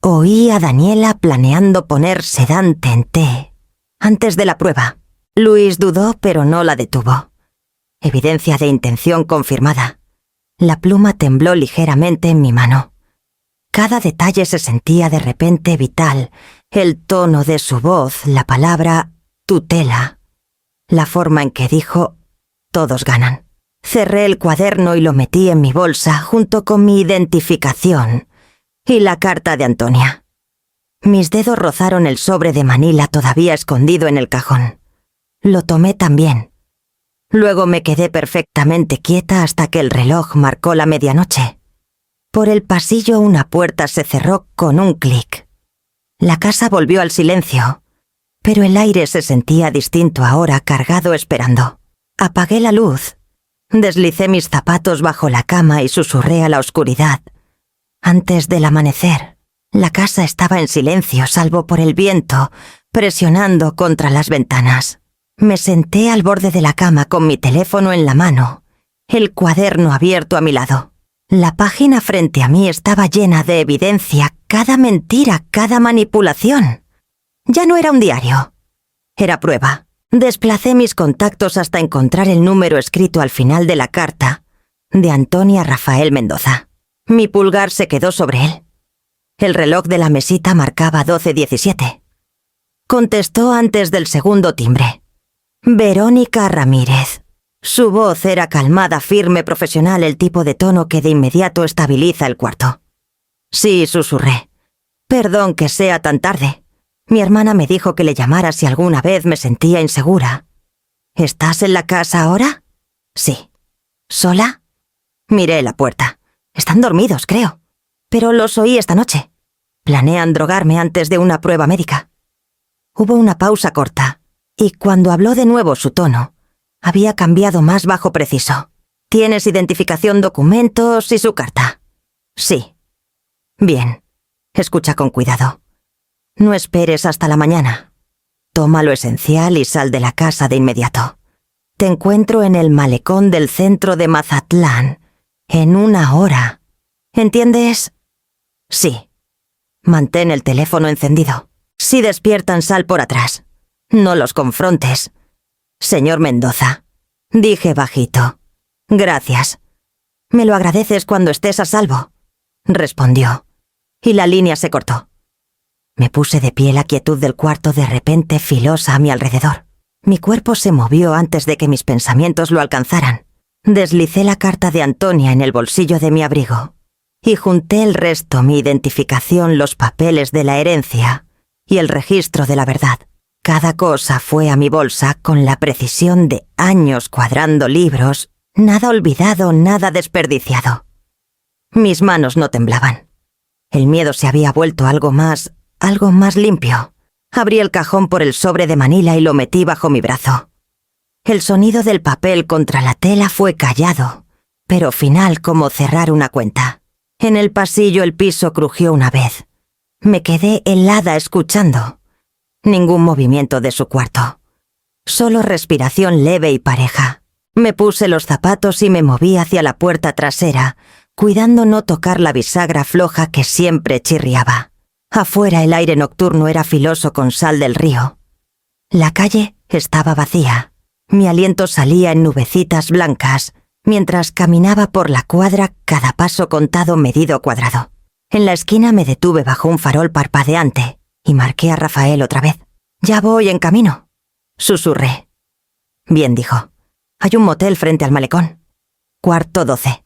«Oí a Daniela planeando poner sedante en té antes de la prueba». Luis dudó, pero no la detuvo. Evidencia de intención confirmada. La pluma tembló ligeramente en mi mano. Cada detalle se sentía de repente vital. El tono de su voz, la palabra tutela, la forma en que dijo «todos ganan». Cerré el cuaderno y lo metí en mi bolsa junto con mi identificación y la carta de Antonia. Mis dedos rozaron el sobre de manila todavía escondido en el cajón. Lo tomé también. Luego me quedé perfectamente quieta hasta que el reloj marcó la medianoche. Por el pasillo una puerta se cerró con un clic. La casa volvió al silencio, pero el aire se sentía distinto ahora, cargado esperando. Apagué la luz, deslicé mis zapatos bajo la cama y susurré a la oscuridad. Antes del amanecer, la casa estaba en silencio salvo por el viento, presionando contra las ventanas. Me senté al borde de la cama con mi teléfono en la mano, el cuaderno abierto a mi lado. La página frente a mí estaba llena de evidencia, cada mentira, cada manipulación. Ya no era un diario. Era prueba. Desplacé mis contactos hasta encontrar el número escrito al final de la carta. de Antonia Rafael Mendoza. Mi pulgar se quedó sobre él. El reloj de la mesita marcaba 12:17. Contestó antes del segundo timbre. Verónica Ramírez. Su voz era calmada, firme, profesional, el tipo de tono que de inmediato estabiliza el cuarto. Sí, susurré. Perdón que sea tan tarde. Mi hermana me dijo que le llamara si alguna vez me sentía insegura. ¿Estás en la casa ahora? Sí. ¿Sola? Miré la puerta. Están dormidos, creo. Pero los oí esta noche. Planean drogarme antes de una prueba médica. Hubo una pausa corta, y cuando habló de nuevo su tono, había cambiado más bajo preciso. ¿Tienes identificación, documentos y su carta? Sí. Bien. Escucha con cuidado. No esperes hasta la mañana. Toma lo esencial y sal de la casa de inmediato. Te encuentro en el malecón del centro de Mazatlán, en 1 hora. ¿Entiendes? Sí. Mantén el teléfono encendido. Si despiertan, sal por atrás. No los confrontes. Señor Mendoza, dije bajito. Gracias. Me lo agradeces cuando estés a salvo, respondió. Y la línea se cortó. Me puse de pie, la quietud del cuarto de repente filosa a mi alrededor. Mi cuerpo se movió antes de que mis pensamientos lo alcanzaran. Deslicé la carta de Antonia en el bolsillo de mi abrigo y junté el resto, mi identificación, los papeles de la herencia y el registro de la verdad. Cada cosa fue a mi bolsa con la precisión de años cuadrando libros, nada olvidado, nada desperdiciado. Mis manos no temblaban. El miedo se había vuelto algo más limpio. Abrí el cajón por el sobre de Manila y lo metí bajo mi brazo. El sonido del papel contra la tela fue callado, pero final como cerrar una cuenta. En el pasillo el piso crujió una vez. Me quedé helada escuchando. Ningún movimiento de su cuarto. Solo respiración leve y pareja. Me puse los zapatos y me moví hacia la puerta trasera, cuidando no tocar la bisagra floja que siempre chirriaba. Afuera el aire nocturno era filoso con sal del río. La calle estaba vacía. Mi aliento salía en nubecitas blancas, mientras caminaba por la cuadra, cada paso contado, medido, cuadrado. En la esquina me detuve bajo un farol parpadeante y marqué a Rafael otra vez. «Ya voy en camino», susurré. «Bien», dijo. «Hay un motel frente al malecón. 12:15.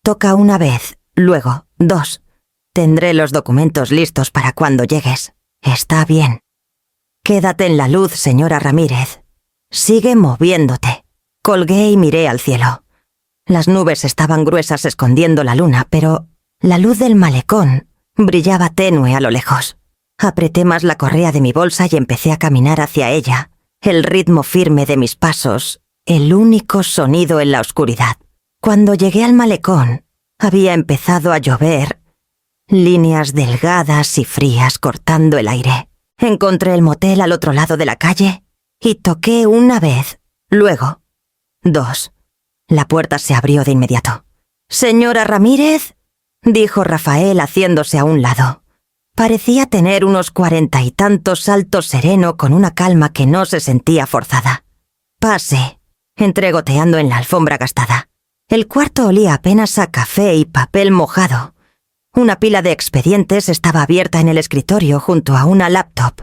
Toca una vez, luego 2. Tendré los documentos listos para cuando llegues. Está bien. Quédate en la luz, señora Ramírez. Sigue moviéndote». Colgué y miré al cielo. Las nubes estaban gruesas escondiendo la luna, pero la luz del malecón brillaba tenue a lo lejos. Apreté más la correa de mi bolsa y empecé a caminar hacia ella, el ritmo firme de mis pasos, el único sonido en la oscuridad. Cuando llegué al malecón, había empezado a llover, líneas delgadas y frías cortando el aire. Encontré el motel al otro lado de la calle y toqué una vez, luego 2. La puerta se abrió de inmediato. «Señora Ramírez», dijo Rafael haciéndose a un lado. Parecía tener unos 40 y tantos, alto, sereno, con una calma que no se sentía forzada. «Pase», entré goteando en la alfombra gastada. El cuarto olía apenas a café y papel mojado. Una pila de expedientes estaba abierta en el escritorio junto a una laptop.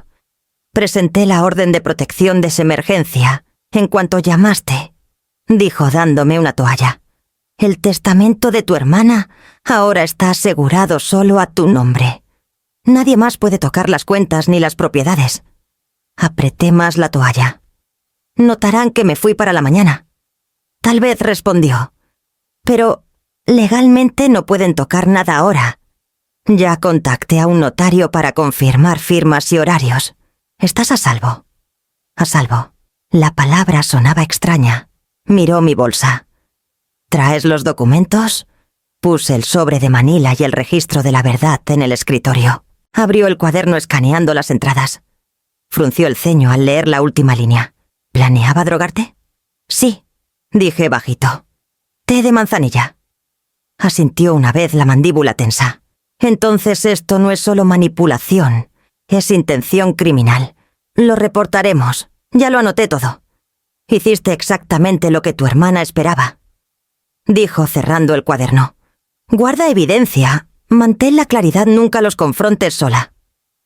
Presenté la orden de protección de emergencia en cuanto llamaste, dijo dándome una toalla. El testamento de tu hermana ahora está asegurado solo a tu nombre. Nadie más puede tocar las cuentas ni las propiedades. Apreté más la toalla. Notarán que me fui para la mañana. Tal vez, respondió. Pero legalmente no pueden tocar nada ahora. Ya contacté a un notario para confirmar firmas y horarios. ¿Estás a salvo? A salvo. La palabra sonaba extraña. Miró mi bolsa. ¿Traes los documentos? Puse el sobre de Manila y el registro de la verdad en el escritorio. Abrió el cuaderno escaneando las entradas. Frunció el ceño al leer la última línea. ¿Planeaba drogarte? Sí, dije bajito. Té de manzanilla. Asintió una vez, la mandíbula tensa. Entonces esto no es solo manipulación, es intención criminal. Lo reportaremos. Ya lo anoté todo. Hiciste exactamente lo que tu hermana esperaba. dijo cerrando el cuaderno. Guarda evidencia. Mantén la claridad, nunca los confrontes sola.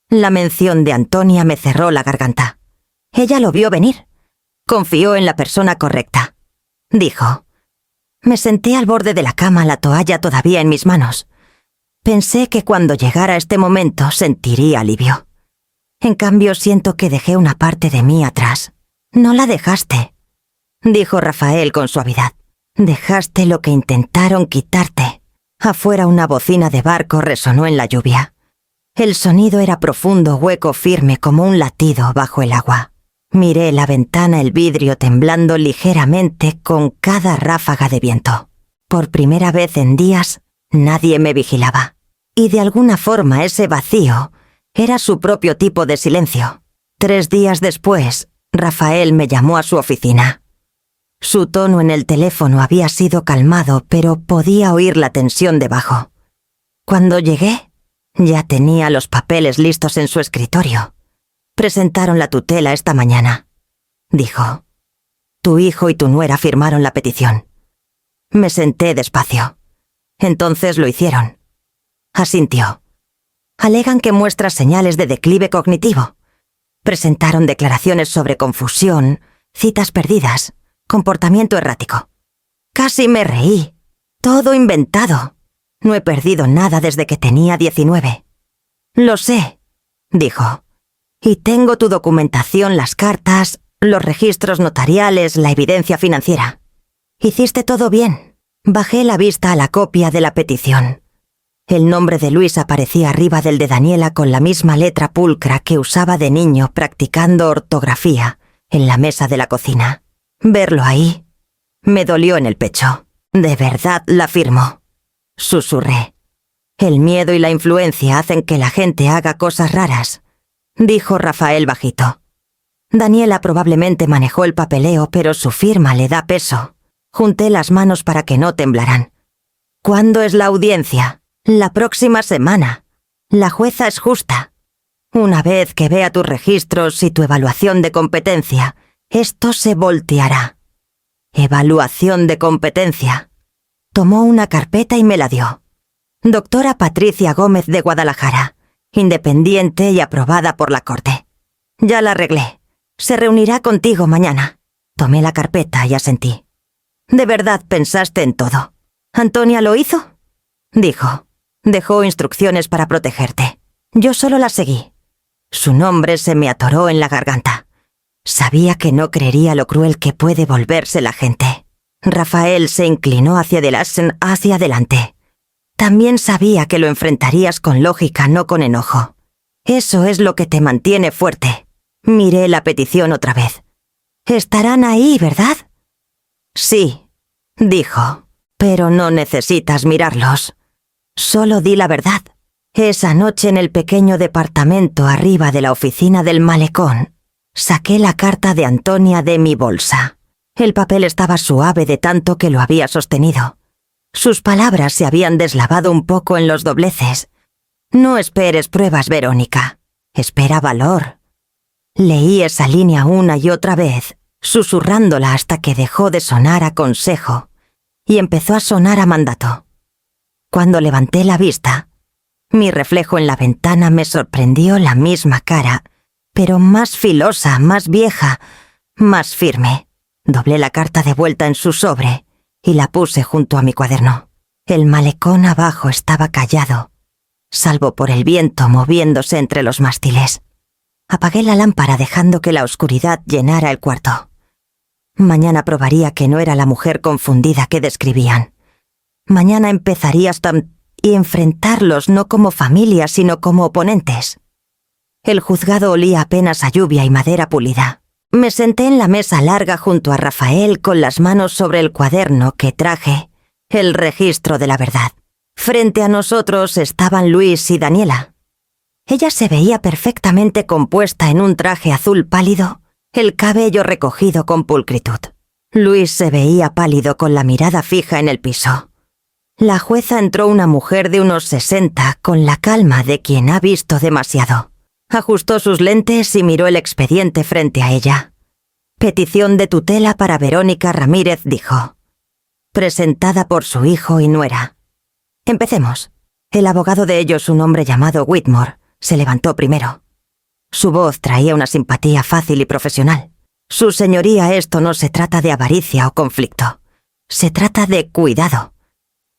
La mención de Antonia me cerró la garganta. Ella lo vio venir. Confió en la persona correcta, dijo. Me senté al borde de la cama, la toalla todavía en mis manos. Pensé que cuando llegara este momento sentiría alivio. En cambio, siento que dejé una parte de mí atrás. No la dejaste, dijo Rafael con suavidad. Dejaste lo que intentaron quitarte. Afuera una bocina de barco resonó en la lluvia. El sonido era profundo, hueco, firme, como un latido bajo el agua. Miré la ventana, el vidrio temblando ligeramente con cada ráfaga de viento. Por primera vez en días, nadie me vigilaba. Y de alguna forma ese vacío era su propio tipo de silencio. 3 días después, Rafael me llamó a su oficina. Su tono en el teléfono había sido calmado, pero podía oír la tensión debajo. Cuando llegué, ya tenía los papeles listos en su escritorio. Presentaron la tutela esta mañana, dijo. Tu hijo y tu nuera firmaron la petición. Me senté despacio. Entonces lo hicieron. Asintió. Alegan que muestra señales de declive cognitivo. Presentaron declaraciones sobre confusión, citas perdidas, comportamiento errático. Casi me reí. Todo inventado. No he perdido nada desde que tenía 19. Lo sé, dijo. Y tengo tu documentación, las cartas, los registros notariales, la evidencia financiera. Hiciste todo bien. Bajé la vista a la copia de la petición. El nombre de Luis aparecía arriba del de Daniela con la misma letra pulcra que usaba de niño practicando ortografía en la mesa de la cocina. Verlo ahí me dolió en el pecho. De verdad la firmó, susurré. El miedo y la influencia hacen que la gente haga cosas raras, dijo Rafael bajito. Daniela probablemente manejó el papeleo, pero su firma le da peso. Junté las manos para que no temblaran. ¿Cuándo es la audiencia? La próxima semana. La jueza es justa. Una vez que vea tus registros y tu evaluación de competencia, esto se volteará. Evaluación de competencia. Tomó una carpeta y me la dio. Doctora Patricia Gómez de Guadalajara, independiente y aprobada por la corte. Ya la arreglé. Se reunirá contigo mañana. Tomé la carpeta y asentí. ¿De verdad pensaste en todo? ¿Antonia lo hizo? Dijo. Dejó instrucciones para protegerte. Yo solo las seguí. Su nombre se me atoró en la garganta. Sabía que no creería lo cruel que puede volverse la gente. Rafael se inclinó hacia adelante. También sabía que lo enfrentarías con lógica, no con enojo. Eso es lo que te mantiene fuerte. Miré la petición otra vez. Estarán ahí, ¿verdad? Sí, dijo, pero no necesitas mirarlos. Solo di la verdad. Esa noche en el pequeño departamento arriba de la oficina del malecón, saqué la carta de Antonia de mi bolsa. El papel estaba suave de tanto que lo había sostenido. Sus palabras se habían deslavado un poco en los dobleces. No esperes pruebas, Verónica. Espera valor. Leí esa línea una y otra vez, susurrándola hasta que dejó de sonar a consejo y empezó a sonar a mandato. Cuando levanté la vista, mi reflejo en la ventana me sorprendió la misma cara, pero más filosa, más vieja, más firme. Doblé la carta de vuelta en su sobre y la puse junto a mi cuaderno. El malecón abajo estaba callado, salvo por el viento moviéndose entre los mástiles. Apagué la lámpara dejando que la oscuridad llenara el cuarto. Mañana probaría que no era la mujer confundida que describían. Mañana empezaría y enfrentarlos no como familia, sino como oponentes. El juzgado olía apenas a lluvia y madera pulida. Me senté en la mesa larga junto a Rafael con las manos sobre el cuaderno que traje, el registro de la verdad. Frente a nosotros estaban Luis y Daniela. Ella se veía perfectamente compuesta en un traje azul pálido, el cabello recogido con pulcritud. Luis se veía pálido con la mirada fija en el piso. La jueza entró, una mujer de unos 60, con la calma de quien ha visto demasiado. Ajustó sus lentes y miró el expediente frente a ella. Petición de tutela para Verónica Ramírez, dijo. presentada por su hijo y nuera. Empecemos. El abogado de ellos, un hombre llamado Whitmore, se levantó primero. Su voz traía una simpatía fácil y profesional. Su señoría, esto no se trata de avaricia o conflicto. Se trata de cuidado.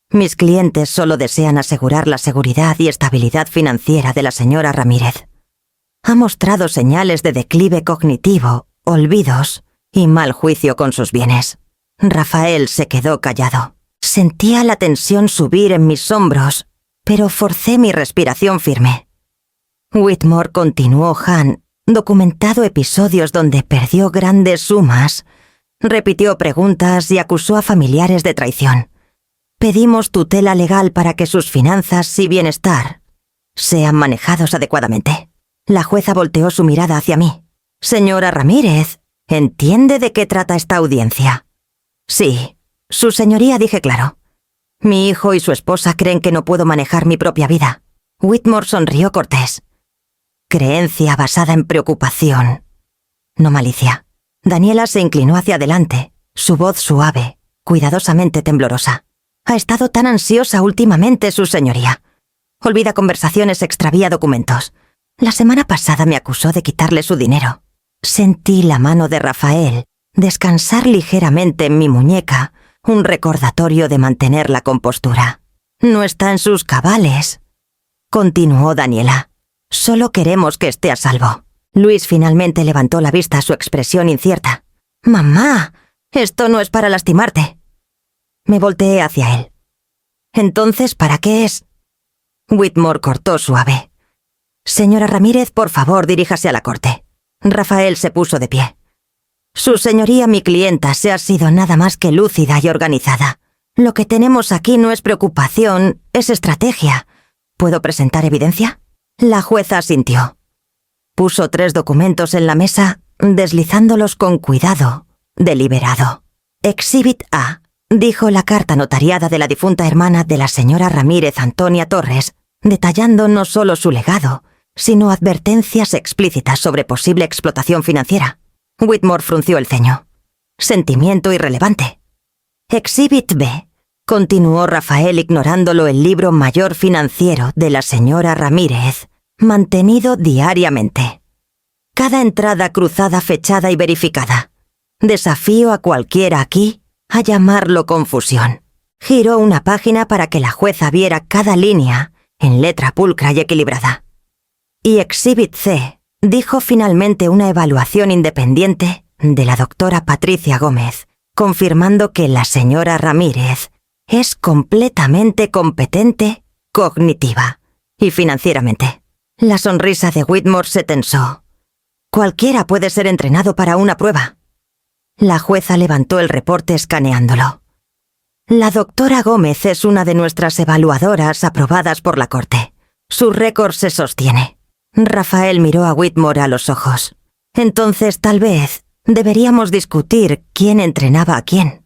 Mis clientes solo desean asegurar la seguridad y estabilidad financiera de la señora Ramírez. Ha mostrado señales de declive cognitivo, olvidos y mal juicio con sus bienes. Rafael se quedó callado. Sentía la tensión subir en mis hombros, pero forcé mi respiración firme. Whitmore continuó. Han documentado episodios donde perdió grandes sumas, repitió preguntas y acusó a familiares de traición. Pedimos tutela legal para que sus finanzas y bienestar sean manejados adecuadamente. La jueza volteó su mirada hacia mí. Señora Ramírez, ¿entiende de qué trata esta audiencia? Sí, su señoría, dije claro. Mi hijo y su esposa creen que no puedo manejar mi propia vida. Whitmore sonrió cortés. Creencia basada en preocupación, no malicia. Daniela se inclinó hacia adelante, su voz suave, cuidadosamente temblorosa. Ha estado tan ansiosa últimamente, su señoría. Olvida conversaciones, extravía documentos. La semana pasada me acusó de quitarle su dinero. Sentí la mano de Rafael descansar ligeramente en mi muñeca, un recordatorio de mantener la compostura. No está en sus cabales, continuó Daniela. Solo queremos que esté a salvo. Luis finalmente levantó la vista a su expresión incierta. Mamá, esto no es para lastimarte. Me volteé hacia él. Entonces, ¿para qué es? Whitmore cortó suave. Señora Ramírez, por favor, diríjase a la corte. Rafael se puso de pie. Su señoría, mi clienta, se ha sido nada más que lúcida y organizada. Lo que tenemos aquí no es preocupación, es estrategia. ¿Puedo presentar evidencia? La jueza asintió. Puso 3 documentos en la mesa, deslizándolos con cuidado, deliberado. Exhibit A, dijo la carta notariada de la difunta hermana de la señora Ramírez, Antonia Torres, detallando no solo su legado, sino advertencias explícitas sobre posible explotación financiera. Whitmore frunció el ceño. Sentimiento irrelevante. Exhibit B, continuó Rafael ignorándolo, el libro mayor financiero de la señora Ramírez, mantenido diariamente. Cada entrada cruzada, fechada y verificada. Desafío a cualquiera aquí a llamarlo confusión. Giró una página para que la jueza viera cada línea en letra pulcra y equilibrada. Y Exhibit C, dijo finalmente una evaluación independiente de la doctora Patricia Gómez, confirmando que la señora Ramírez es completamente competente, cognitiva y financieramente. La sonrisa de Whitmore se tensó. Cualquiera puede ser entrenado para una prueba. La jueza levantó el reporte escaneándolo. La doctora Gómez es una de nuestras evaluadoras aprobadas por la corte. Su récord se sostiene. Rafael miró a Whitmore a los ojos. Entonces, tal vez, deberíamos discutir quién entrenaba a quién.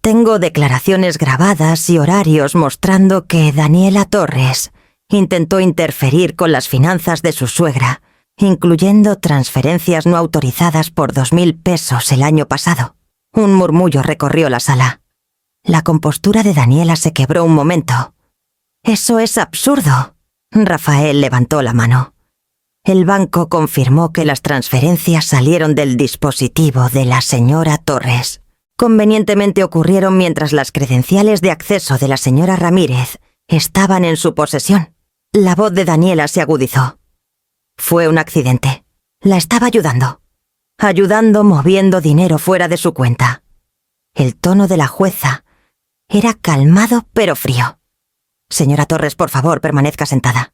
Tengo declaraciones grabadas y horarios mostrando que Daniela Torres intentó interferir con las finanzas de su suegra, incluyendo transferencias no autorizadas por 2.000 pesos el año pasado. Un murmullo recorrió la sala. La compostura de Daniela se quebró un momento. «Eso es absurdo». Rafael levantó la mano. El banco confirmó que las transferencias salieron del dispositivo de la señora Torres. Convenientemente ocurrieron mientras las credenciales de acceso de la señora Ramírez estaban en su posesión. La voz de Daniela se agudizó. Fue un accidente. La estaba ayudando. Ayudando moviendo dinero fuera de su cuenta. El tono de la jueza era calmado pero frío. Señora Torres, por favor, permanezca sentada.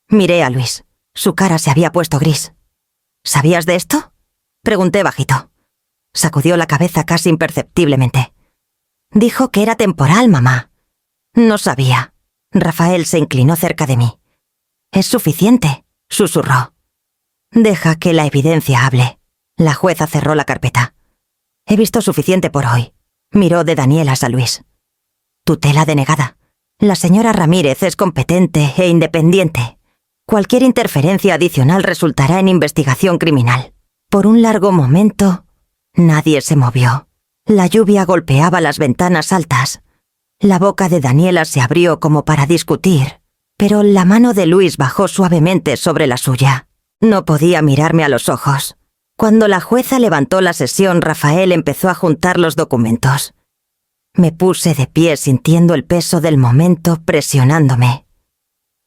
Miré a Luis. Su cara se había puesto gris. ¿Sabías de esto? Pregunté bajito. Sacudió la cabeza casi imperceptiblemente. Dijo que era temporal, mamá. No sabía. Rafael se inclinó cerca de mí. Es suficiente, susurró. Deja que la evidencia hable. La jueza cerró la carpeta. He visto suficiente por hoy. Miró de Daniela a Luis. Tutela denegada. La señora Ramírez es competente e independiente. Cualquier interferencia adicional resultará en investigación criminal. Por un largo momento, nadie se movió. La lluvia golpeaba las ventanas altas. La boca de Daniela se abrió como para discutir, pero la mano de Luis bajó suavemente sobre la suya. No podía mirarme a los ojos. Cuando la jueza levantó la sesión, Rafael empezó a juntar los documentos. Me puse de pie sintiendo el peso del momento presionándome.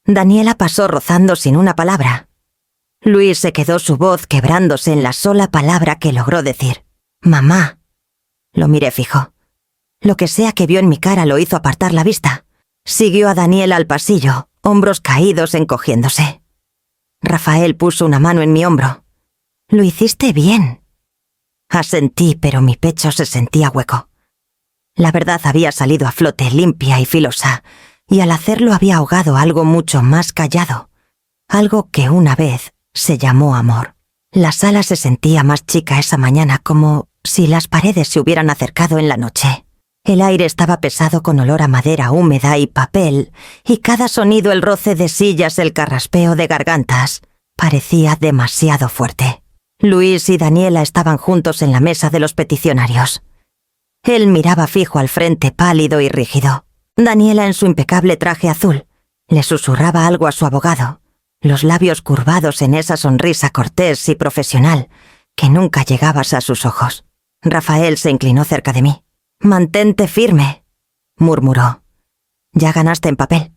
Daniela pasó rozando sin una palabra. Luis se quedó su voz quebrándose en la sola palabra que logró decir. «Mamá». Lo miré fijo. Lo que sea que vio en mi cara lo hizo apartar la vista. Siguió a Daniela al pasillo, hombros caídos encogiéndose. Rafael puso una mano en mi hombro. «Lo hiciste bien». Asentí, pero mi pecho se sentía hueco. La verdad había salido a flote limpia y filosa, y al hacerlo había ahogado algo mucho más callado, algo que una vez se llamó amor. La sala se sentía más chica esa mañana, como si las paredes se hubieran acercado en la noche. El aire estaba pesado con olor a madera húmeda y papel, y cada sonido, el roce de sillas, el carraspeo de gargantas, parecía demasiado fuerte. Luis y Daniela estaban juntos en la mesa de los peticionarios. Él miraba fijo al frente, pálido y rígido. Daniela, en su impecable traje azul, le susurraba algo a su abogado, los labios curvados en esa sonrisa cortés y profesional que nunca llegaba a sus ojos. Rafael se inclinó cerca de mí. «Mantente firme», murmuró. «Ya ganaste en papel.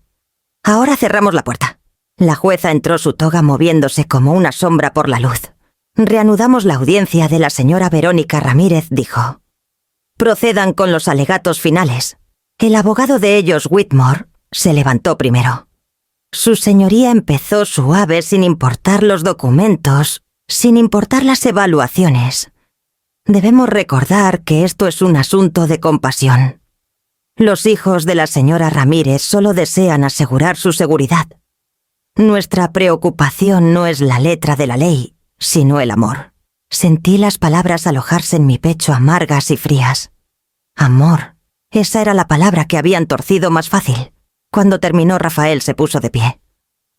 Ahora cerramos la puerta». La jueza entró su toga moviéndose como una sombra por la luz. «Reanudamos la audiencia de la señora Verónica Ramírez», dijo. «Procedan con los alegatos finales». El abogado de ellos, Whitmore, se levantó primero. Su señoría empezó suave, sin importar los documentos, sin importar las evaluaciones. Debemos recordar que esto es un asunto de compasión. Los hijos de la señora Ramírez solo desean asegurar su seguridad. Nuestra preocupación no es la letra de la ley, sino el amor. Sentí las palabras alojarse en mi pecho amargas y frías. Amor. Esa era la palabra que habían torcido más fácil. Cuando terminó, Rafael se puso de pie.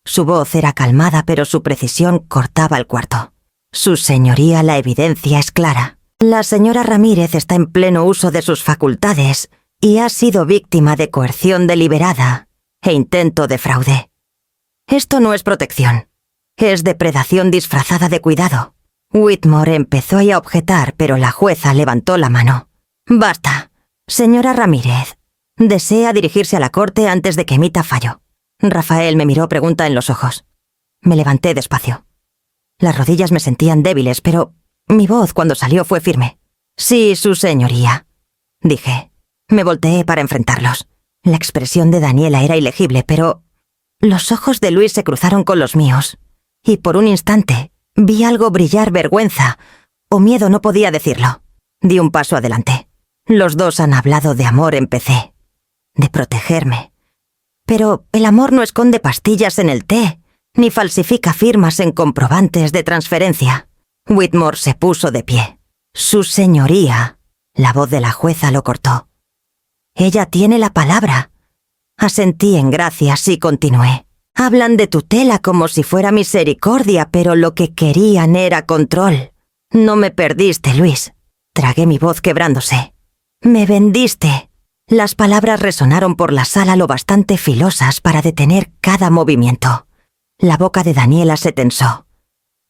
Su voz era calmada, pero su precisión cortaba el cuarto. «Su señoría, la evidencia es clara. La señora Ramírez está en pleno uso de sus facultades y ha sido víctima de coerción deliberada e intento de fraude. Esto no es protección. Es depredación disfrazada de cuidado». Whitmore empezó a objetar, pero la jueza levantó la mano. «Basta. Señora Ramírez, ¿desea dirigirse a la corte antes de que emita fallo?» Rafael me miró pregunta en los ojos. Me levanté despacio. Las rodillas me sentían débiles, pero mi voz cuando salió fue firme. «Sí, su señoría», dije. Me volteé para enfrentarlos. La expresión de Daniela era ilegible, pero los ojos de Luis se cruzaron con los míos, y por un instante vi algo brillar, vergüenza o miedo, no podía decirlo. Di un paso adelante. «Los dos han hablado de amor», empecé. «De protegerme. Pero el amor no esconde pastillas en el té, ni falsifica firmas en comprobantes de transferencia». Whitmore se puso de pie. «Su señoría», la voz de la jueza lo cortó. «Ella tiene la palabra». Asentí en gracias y continué. «Hablan de tutela como si fuera misericordia, pero lo que querían era control. No me perdiste, Luis». Tragué mi voz quebrándose. «Me vendiste». Las palabras resonaron por la sala lo bastante filosas para detener cada movimiento. La boca de Daniela se tensó.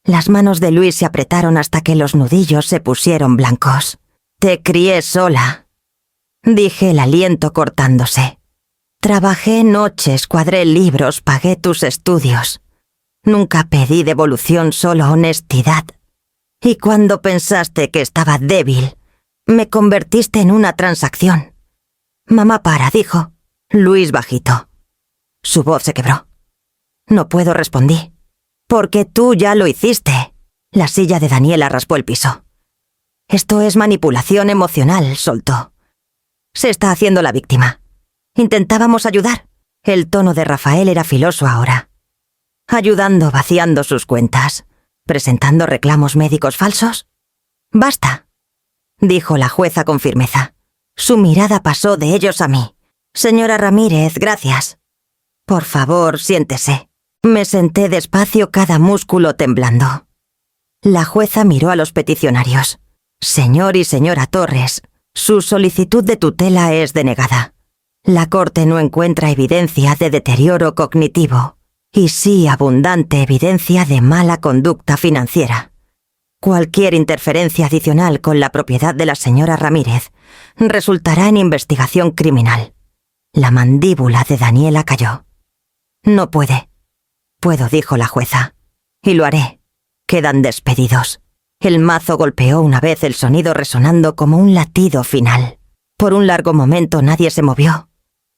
Las manos de Luis se apretaron hasta que los nudillos se pusieron blancos. «Te crié sola», dije, el aliento cortándose. «Trabajé noches, cuadré libros, pagué tus estudios. Nunca pedí devolución, solo honestidad. Y cuando pensaste que estaba débil, me convertiste en una transacción». «Mamá, para», dijo Luis bajito. Su voz se quebró. «No puedo», respondí. «Porque tú ya lo hiciste». La silla de Daniela raspó el piso. «Esto es manipulación emocional», soltó. «Se está haciendo la víctima. Intentábamos ayudar». El tono de Rafael era filoso ahora. «Ayudando, vaciando sus cuentas, presentando reclamos médicos falsos». «Basta», dijo la jueza con firmeza. Su mirada pasó de ellos a mí. «Señora Ramírez, gracias. Por favor, siéntese». Me senté despacio, cada músculo temblando. La jueza miró a los peticionarios. «Señor y señora Torres, Su solicitud de tutela es denegada. La Corte no encuentra evidencia de deterioro cognitivo y sí abundante evidencia de mala conducta financiera. Cualquier interferencia adicional con la propiedad de la señora Ramírez resultará en investigación criminal. La mandíbula de Daniela cayó. No puede. Puedo, dijo la jueza. Y lo haré. Quedan despedidos. El mazo golpeó una vez, el sonido resonando como un latido final. Por un largo momento nadie se movió.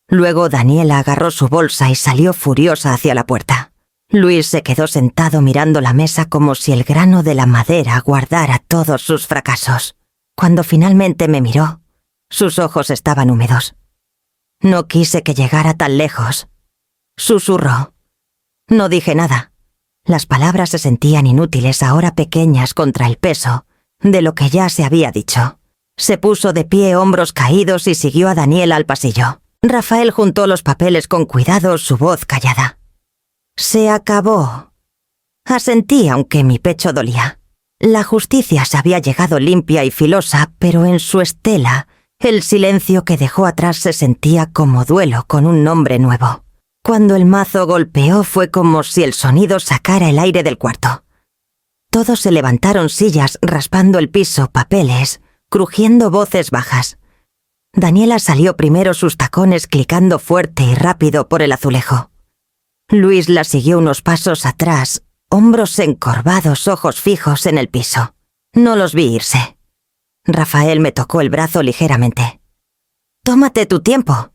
Luego Daniela agarró su bolsa y salió furiosa hacia la puerta. Luis se quedó sentado mirando la mesa como si el grano de la madera guardara todos sus fracasos. Cuando finalmente me miró, sus ojos estaban húmedos. No quise que llegara tan lejos. Susurró. No dije nada. Las palabras se sentían inútiles, ahora pequeñas contra el peso de lo que ya se había dicho. Se puso de pie, hombros caídos, y siguió a Daniela al pasillo. Rafael juntó los papeles con cuidado, su voz callada. Se acabó. Asentí, aunque mi pecho dolía. La justicia se había llegado limpia y filosa, pero en su estela, el silencio que dejó atrás se sentía como duelo con un nombre nuevo. Cuando el mazo golpeó fue como si el sonido sacara el aire del cuarto. Todos se levantaron, sillas, raspando el piso, papeles, crujiendo voces bajas. Daniela salió primero, sus tacones clicando fuerte y rápido por el azulejo. Luis la siguió unos pasos atrás, hombros encorvados, ojos fijos en el piso. No los vi irse. Rafael me tocó el brazo ligeramente. «Tómate tu tiempo»,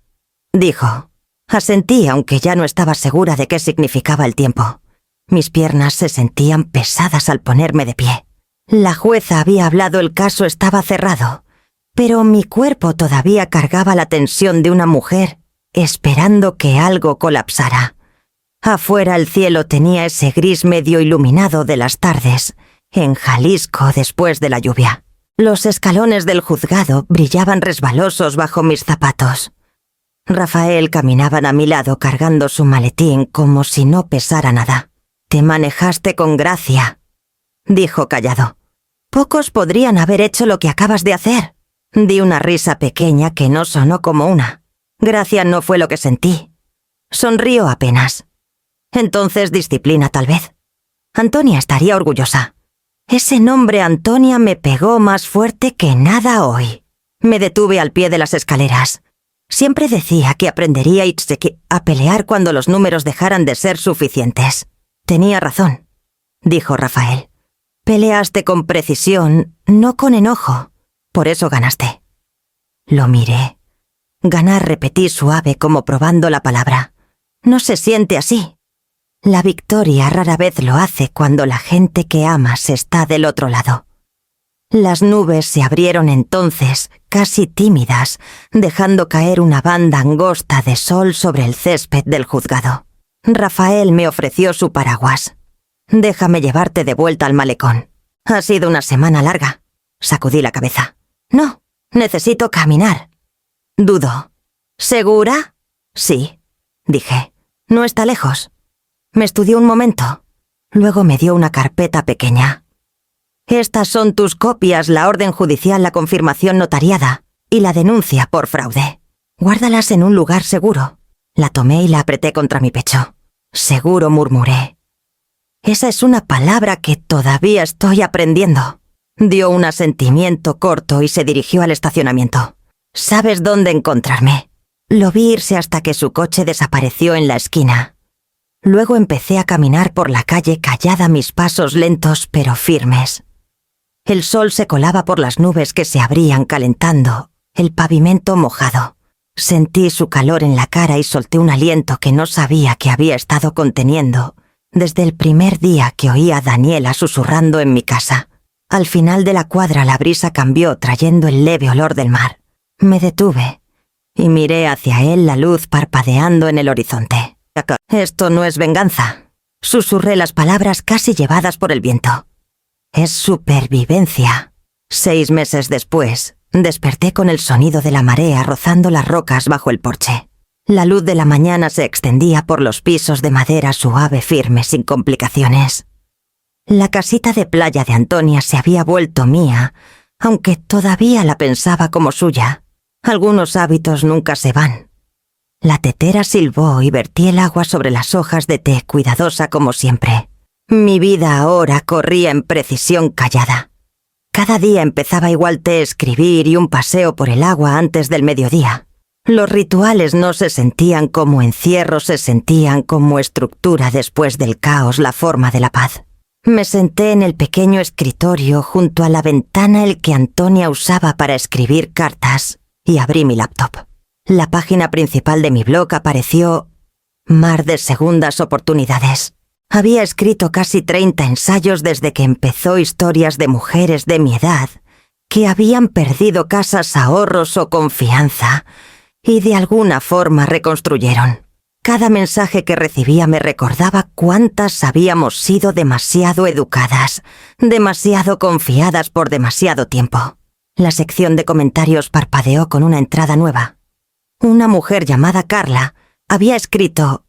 dijo. Asentí, aunque ya no estaba segura de qué significaba el tiempo. Mis piernas se sentían pesadas al ponerme de pie. La jueza había hablado, el caso estaba cerrado, pero mi cuerpo todavía cargaba la tensión de una mujer esperando que algo colapsara. Afuera el cielo tenía ese gris medio iluminado de las tardes, en Jalisco después de la lluvia. Los escalones del juzgado brillaban resbalosos bajo mis zapatos. Rafael caminaba a mi lado cargando su maletín como si no pesara nada. «Te manejaste con gracia», dijo callado. «Pocos podrían haber hecho lo que acabas de hacer». Di una risa pequeña que no sonó como una. Gracia no fue lo que sentí. Sonrió apenas. Entonces disciplina, tal vez. Antonia estaría orgullosa. Ese nombre Antonia me pegó más fuerte que nada hoy. Me detuve al pie de las escaleras. Siempre decía que aprendería a pelear cuando los números dejaran de ser suficientes. Tenía razón, dijo Rafael. Peleaste con precisión, no con enojo. Por eso ganaste. Lo miré. Ganar, repetí suave como probando la palabra. No se siente así. La victoria rara vez lo hace cuando la gente que amas está del otro lado. Las nubes se abrieron entonces, casi tímidas, dejando caer una banda angosta de sol sobre el césped del juzgado. Rafael me ofreció su paraguas. «Déjame llevarte de vuelta al malecón. Ha sido una semana larga». Sacudí la cabeza. «No, necesito caminar». Dudó. «¿Segura?» «Sí», dije. «No está lejos». Me estudió un momento. Luego me dio una carpeta pequeña. «Estas son tus copias, la orden judicial, la confirmación notariada y la denuncia por fraude. Guárdalas en un lugar seguro». La tomé y la apreté contra mi pecho. «Seguro», murmuré. «Esa es una palabra que todavía estoy aprendiendo». Dio un asentimiento corto y se dirigió al estacionamiento. «¿Sabes dónde encontrarme?» Lo vi irse hasta que su coche desapareció en la esquina. Luego empecé a caminar por la calle callada, mis pasos lentos pero firmes. El sol se colaba por las nubes que se abrían calentando el pavimento mojado. Sentí su calor en la cara y solté un aliento que no sabía que había estado conteniendo desde el primer día que oí a Daniela susurrando en mi casa. Al final de la cuadra la brisa cambió trayendo el leve olor del mar. Me detuve y miré hacia él, la luz parpadeando en el horizonte. «Esto no es venganza», susurré las palabras casi llevadas por el viento. «Es supervivencia». 6 meses después, desperté con el sonido de la marea rozando las rocas bajo el porche. La luz de la mañana se extendía por los pisos de madera suave, firme, sin complicaciones. La casita de playa de Antonia se había vuelto mía aunque todavía la pensaba como suya. Algunos hábitos nunca se van. La tetera silbó y vertí el agua sobre las hojas de té, cuidadosa como siempre. Mi vida ahora corría en precisión callada. Cada día empezaba igual té, escribir y un paseo por el agua antes del mediodía. Los rituales no se sentían como encierro, se sentían como estructura después del caos, la forma de la paz. Me senté en el pequeño escritorio junto a la ventana el que Antonia usaba para escribir cartas y abrí mi laptop. La página principal de mi blog apareció Mar de segundas oportunidades. Había escrito casi 30 ensayos desde que empezó, historias de mujeres de mi edad que habían perdido casas, ahorros o confianza y de alguna forma reconstruyeron. Cada mensaje que recibía me recordaba cuántas habíamos sido demasiado educadas, demasiado confiadas por demasiado tiempo. La sección de comentarios parpadeó con una entrada nueva. Una mujer llamada Carla había escrito: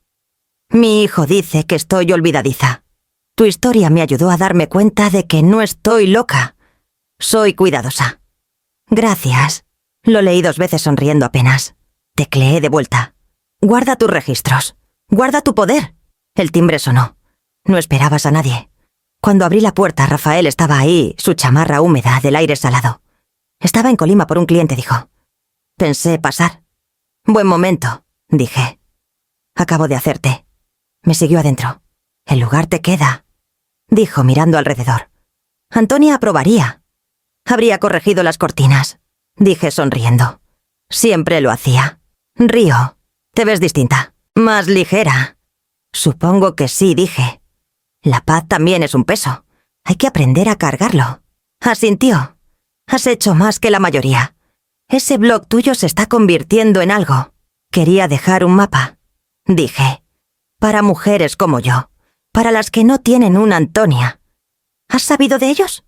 «Mi hijo dice que estoy olvidadiza. Tu historia me ayudó a darme cuenta de que no estoy loca. Soy cuidadosa. Gracias». Lo leí 2 veces sonriendo apenas. Tecleé de vuelta. «Guarda tus registros. Guarda tu poder». El timbre sonó. No esperabas a nadie. Cuando abrí la puerta, Rafael estaba ahí, su chamarra húmeda del aire salado. «Estaba en Colima por un cliente», dijo. Pensé pasar. «Buen momento», dije. «Acabo de hacerte». Me siguió adentro. «El lugar te queda», dijo mirando alrededor. «Antonia aprobaría». «Habría corregido las cortinas», dije sonriendo. Siempre lo hacía. «Río, te ves distinta, más ligera». «Supongo que sí», dije. «La paz también es un peso. Hay que aprender a cargarlo». Asintió. «Has hecho más que la mayoría. Ese blog tuyo se está convirtiendo en algo». «Quería dejar un mapa», dije. «Para mujeres como yo, para las que no tienen una Antonia». «¿Has sabido de ellos?»,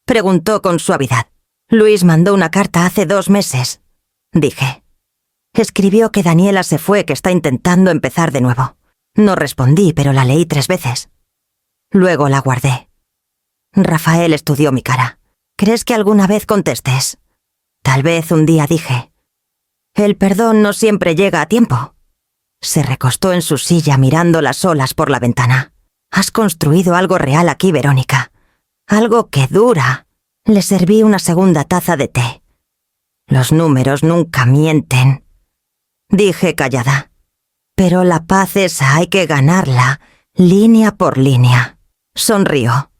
preguntó con suavidad. «Luis mandó una carta hace 2 meses», dije. «Escribió que Daniela se fue, que está intentando empezar de nuevo». No respondí, pero la leí 3 veces. Luego la guardé. Rafael estudió mi cara. «¿Crees que alguna vez contestes?». «Tal vez un día», dije. «El perdón no siempre llega a tiempo». Se recostó en su silla mirando las olas por la ventana. «Has construido algo real aquí, Verónica. Algo que dura». Le serví una segunda taza de té. «Los números nunca mienten», dije callada. «Pero la paz esa hay que ganarla, línea por línea». Sonrió.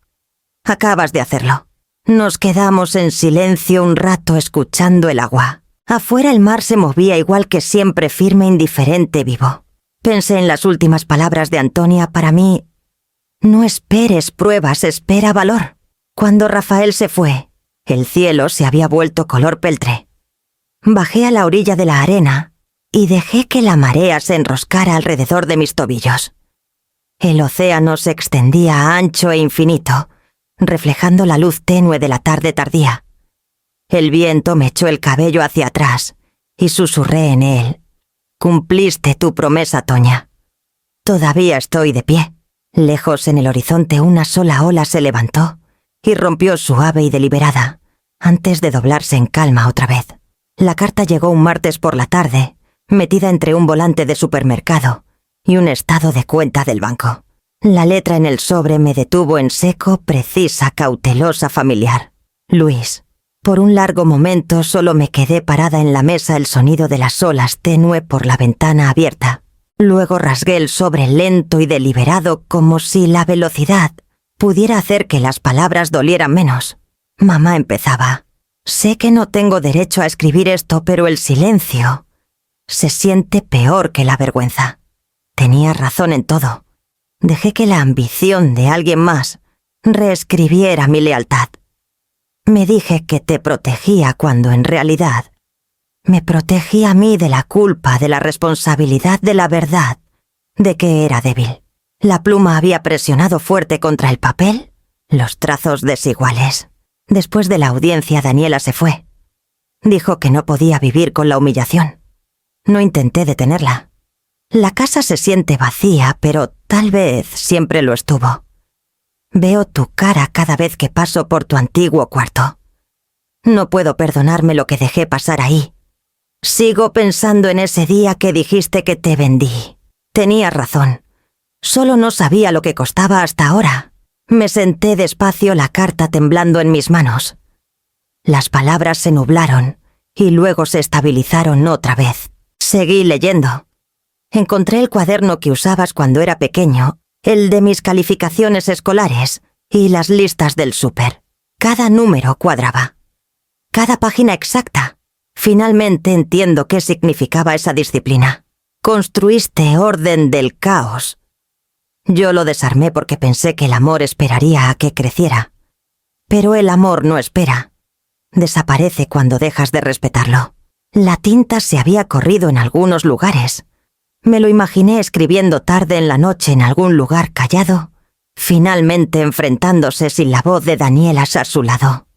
«Acabas de hacerlo». Nos quedamos en silencio un rato escuchando el agua. Afuera el mar se movía igual que siempre, firme, indiferente, vivo. Pensé en las últimas palabras de Antonia. Para mí, no esperes pruebas, espera valor. Cuando Rafael se fue, el cielo se había vuelto color peltre. Bajé a la orilla de la arena y dejé que la marea se enroscara alrededor de mis tobillos. El océano se extendía ancho e infinito, reflejando la luz tenue de la tarde tardía. El viento me echó el cabello hacia atrás y susurré en él: «Cumpliste tu promesa, Toña». Todavía estoy de pie. Lejos en el horizonte una sola ola se levantó y rompió suave y deliberada, antes de doblarse en calma otra vez. La carta llegó un martes por la tarde, metida entre un volante de supermercado y un estado de cuenta del banco. La letra en el sobre me detuvo en seco, precisa, cautelosa, familiar. Luis. Por un largo momento solo me quedé parada en la mesa, el sonido de las olas tenue por la ventana abierta. Luego rasgué el sobre lento y deliberado, como si la velocidad pudiera hacer que las palabras dolieran menos. Mamá empezaba: «Sé que no tengo derecho a escribir esto, pero el silencio se siente peor que la vergüenza». Tenía razón en todo. Dejé que la ambición de alguien más reescribiera mi lealtad. Me dije que te protegía cuando en realidad me protegía a mí de la culpa, de la responsabilidad, de la verdad, de que era débil. La pluma había presionado fuerte contra el papel, los trazos desiguales. Después de la audiencia, Daniela se fue. Dijo que no podía vivir con la humillación. No intenté detenerla. La casa se siente vacía, pero tal vez siempre lo estuvo. Veo tu cara cada vez que paso por tu antiguo cuarto. No puedo perdonarme lo que dejé pasar ahí. Sigo pensando en ese día que dijiste que te vendí. Tenías razón. Solo no sabía lo que costaba hasta ahora. Me senté despacio, la carta temblando en mis manos. Las palabras se nublaron y luego se estabilizaron otra vez. Seguí leyendo. Encontré el cuaderno que usabas cuando era pequeño, el de mis calificaciones escolares y las listas del súper. Cada número cuadraba. Cada página exacta. Finalmente entiendo qué significaba esa disciplina. Construiste orden del caos. Yo lo desarmé porque pensé que el amor esperaría a que creciera. Pero el amor no espera. Desaparece cuando dejas de respetarlo. La tinta se había corrido en algunos lugares. Me lo imaginé escribiendo tarde en la noche en algún lugar callado, finalmente enfrentándose sin la voz de Danielas a su lado.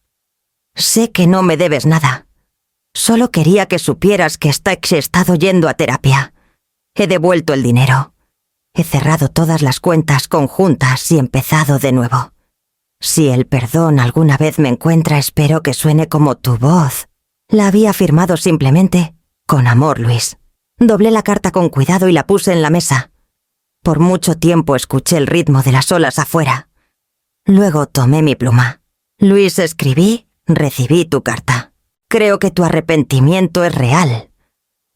Sé que no me debes nada. Solo quería que supieras que he estado yendo a terapia. He devuelto el dinero. He cerrado todas las cuentas conjuntas y empezado de nuevo. Si el perdón alguna vez me encuentra, espero que suene como tu voz. La había firmado simplemente, con amor, Luis. Doblé la carta con cuidado y la puse en la mesa. Por mucho tiempo escuché el ritmo de las olas afuera. Luego tomé mi pluma. Luis, escribí, recibí tu carta. Creo que tu arrepentimiento es real.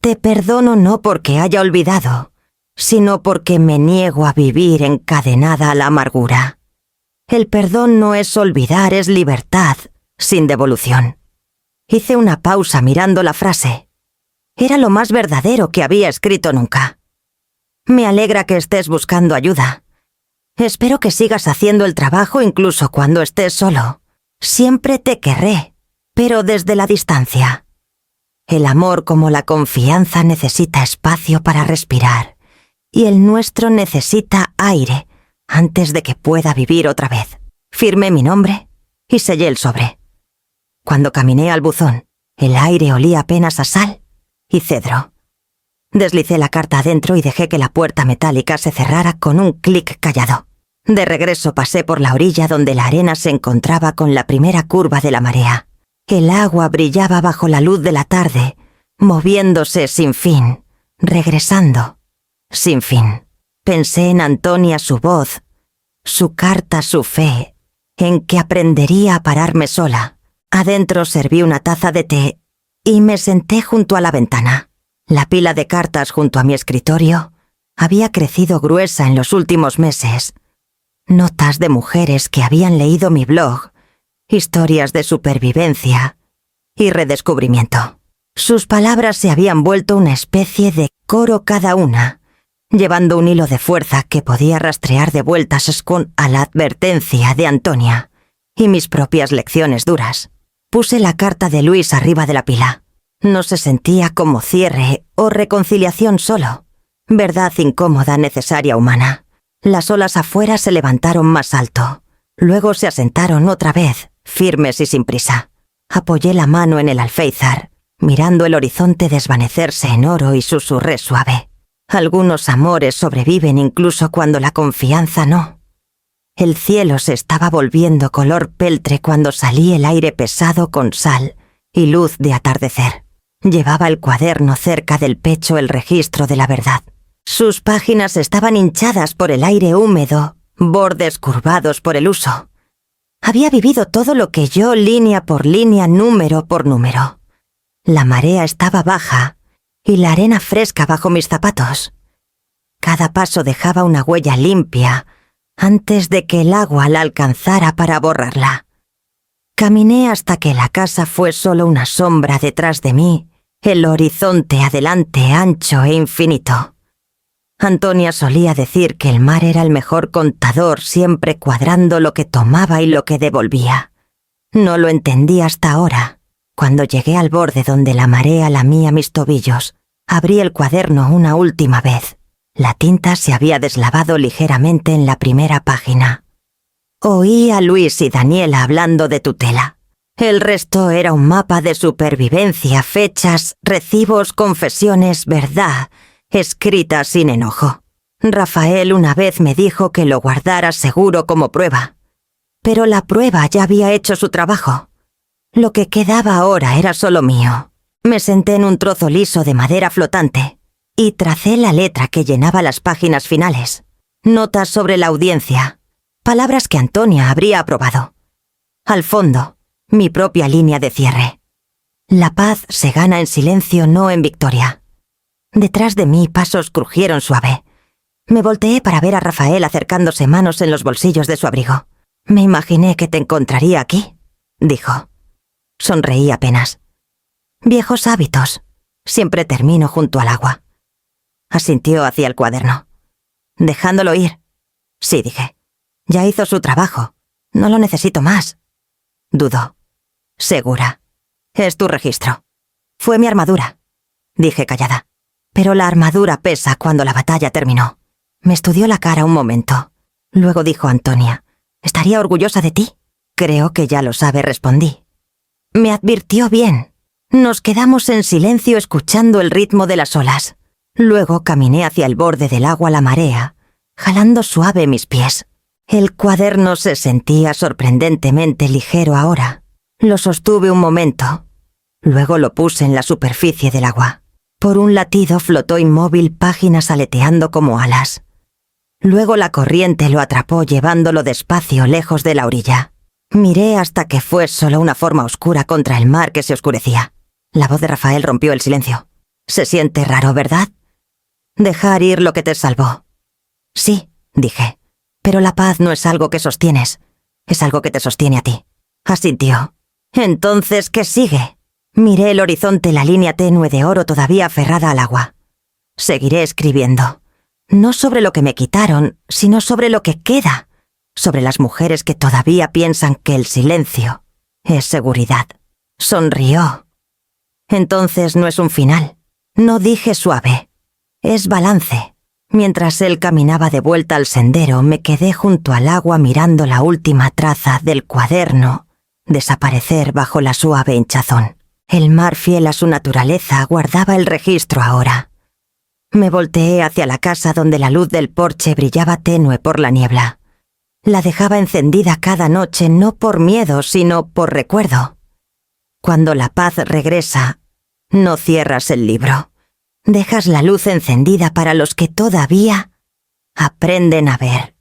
Te perdono no porque haya olvidado, sino porque me niego a vivir encadenada a la amargura. El perdón no es olvidar, es libertad, sin devolución. Hice una pausa mirando la frase. Era lo más verdadero que había escrito nunca. Me alegra que estés buscando ayuda. Espero que sigas haciendo el trabajo incluso cuando estés solo. Siempre te querré, pero desde la distancia. El amor, como la confianza, necesita espacio para respirar, y el nuestro necesita aire antes de que pueda vivir otra vez. Firmé mi nombre y sellé el sobre. Cuando caminé al buzón, el aire olía apenas a sal y cedro. Deslicé la carta adentro y dejé que la puerta metálica se cerrara con un clic callado. De regreso pasé por la orilla donde la arena se encontraba con la primera curva de la marea. El agua brillaba bajo la luz de la tarde, moviéndose sin fin, regresando sin fin. Pensé en Antonia, su voz, su carta, su fe, en que aprendería a pararme sola. Adentro serví una taza de té y me senté junto a la ventana. La pila de cartas junto a mi escritorio había crecido gruesa en los últimos meses. Notas de mujeres que habían leído mi blog, historias de supervivencia y redescubrimiento. Sus palabras se habían vuelto una especie de coro cada una, llevando un hilo de fuerza que podía rastrear de vueltas a la advertencia de Antonia y mis propias lecciones duras. Puse la carta de Luis arriba de la pila. No se sentía como cierre o reconciliación solo. Verdad incómoda, necesaria, humana. Las olas afuera se levantaron más alto. Luego se asentaron otra vez, firmes y sin prisa. Apoyé la mano en el alféizar, mirando el horizonte desvanecerse en oro y susurré suave. Algunos amores sobreviven incluso cuando la confianza no. El cielo se estaba volviendo color peltre cuando salí el aire pesado con sal y luz de atardecer. Llevaba el cuaderno cerca del pecho, el registro de la verdad. Sus páginas estaban hinchadas por el aire húmedo, bordes curvados por el uso. Había vivido todo lo que yo, línea por línea, número por número. La marea estaba baja y la arena fresca bajo mis zapatos. Cada paso dejaba una huella limpia antes de que el agua la alcanzara para borrarla. Caminé hasta que la casa fue solo una sombra detrás de mí, el horizonte adelante ancho e infinito. Antonia solía decir que el mar era el mejor contador, siempre cuadrando lo que tomaba y lo que devolvía. No lo entendí hasta ahora. Cuando llegué al borde donde la marea lamía mis tobillos, abrí el cuaderno una última vez. La tinta se había deslavado ligeramente en la primera página. Oí a Luis y Daniela hablando de tutela. El resto era un mapa de supervivencia, fechas, recibos, confesiones, verdad, escrita sin enojo. Rafael una vez me dijo que lo guardara seguro como prueba. Pero la prueba ya había hecho su trabajo. Lo que quedaba ahora era solo mío. Me senté en un trozo liso de madera flotante y tracé la letra que llenaba las páginas finales. Notas sobre la audiencia, palabras que Antonia habría aprobado. Al fondo, mi propia línea de cierre. La paz se gana en silencio, no en victoria. Detrás de mí pasos crujieron suave. Me volteé para ver a Rafael acercándose manos en los bolsillos de su abrigo. Me imaginé que te encontraría aquí, dijo. Sonreí apenas. Viejos hábitos. Siempre termino junto al agua. Asintió hacia el cuaderno. Dejándolo ir. Sí, dije. Ya hizo su trabajo. No lo necesito más. Dudó. Segura. Es tu registro. Fue mi armadura, dije callada. Pero la armadura pesa cuando la batalla terminó. Me estudió la cara un momento. Luego dijo Antonia, ¿estaría orgullosa de ti? Creo que ya lo sabe, respondí. Me advirtió bien. Nos quedamos en silencio escuchando el ritmo de las olas. Luego caminé hacia el borde del agua a la marea, jalando suave mis pies. El cuaderno se sentía sorprendentemente ligero ahora. Lo sostuve un momento. Luego lo puse en la superficie del agua. Por un latido flotó inmóvil, páginas aleteando como alas. Luego la corriente lo atrapó llevándolo despacio lejos de la orilla. Miré hasta que fue solo una forma oscura contra el mar que se oscurecía. La voz de Rafael rompió el silencio. Se siente raro, ¿verdad? Dejar ir lo que te salvó. Sí, dije. Pero la paz no es algo que sostienes. Es algo que te sostiene a ti. Asintió. Entonces, ¿qué sigue? Miré el horizonte, la línea tenue de oro todavía aferrada al agua. Seguiré escribiendo. No sobre lo que me quitaron, sino sobre lo que queda. Sobre las mujeres que todavía piensan que el silencio es seguridad. Sonrió. Entonces no es un final. No dije suave. Es balance. Mientras él caminaba de vuelta al sendero, me quedé junto al agua mirando la última traza del cuaderno desaparecer bajo la suave hinchazón. El mar, fiel a su naturaleza, guardaba el registro ahora. Me volteé hacia la casa donde la luz del porche brillaba tenue por la niebla. La dejaba encendida cada noche no por miedo, sino por recuerdo. Cuando la paz regresa, no cierras el libro. Dejas la luz encendida para los que todavía aprenden a ver.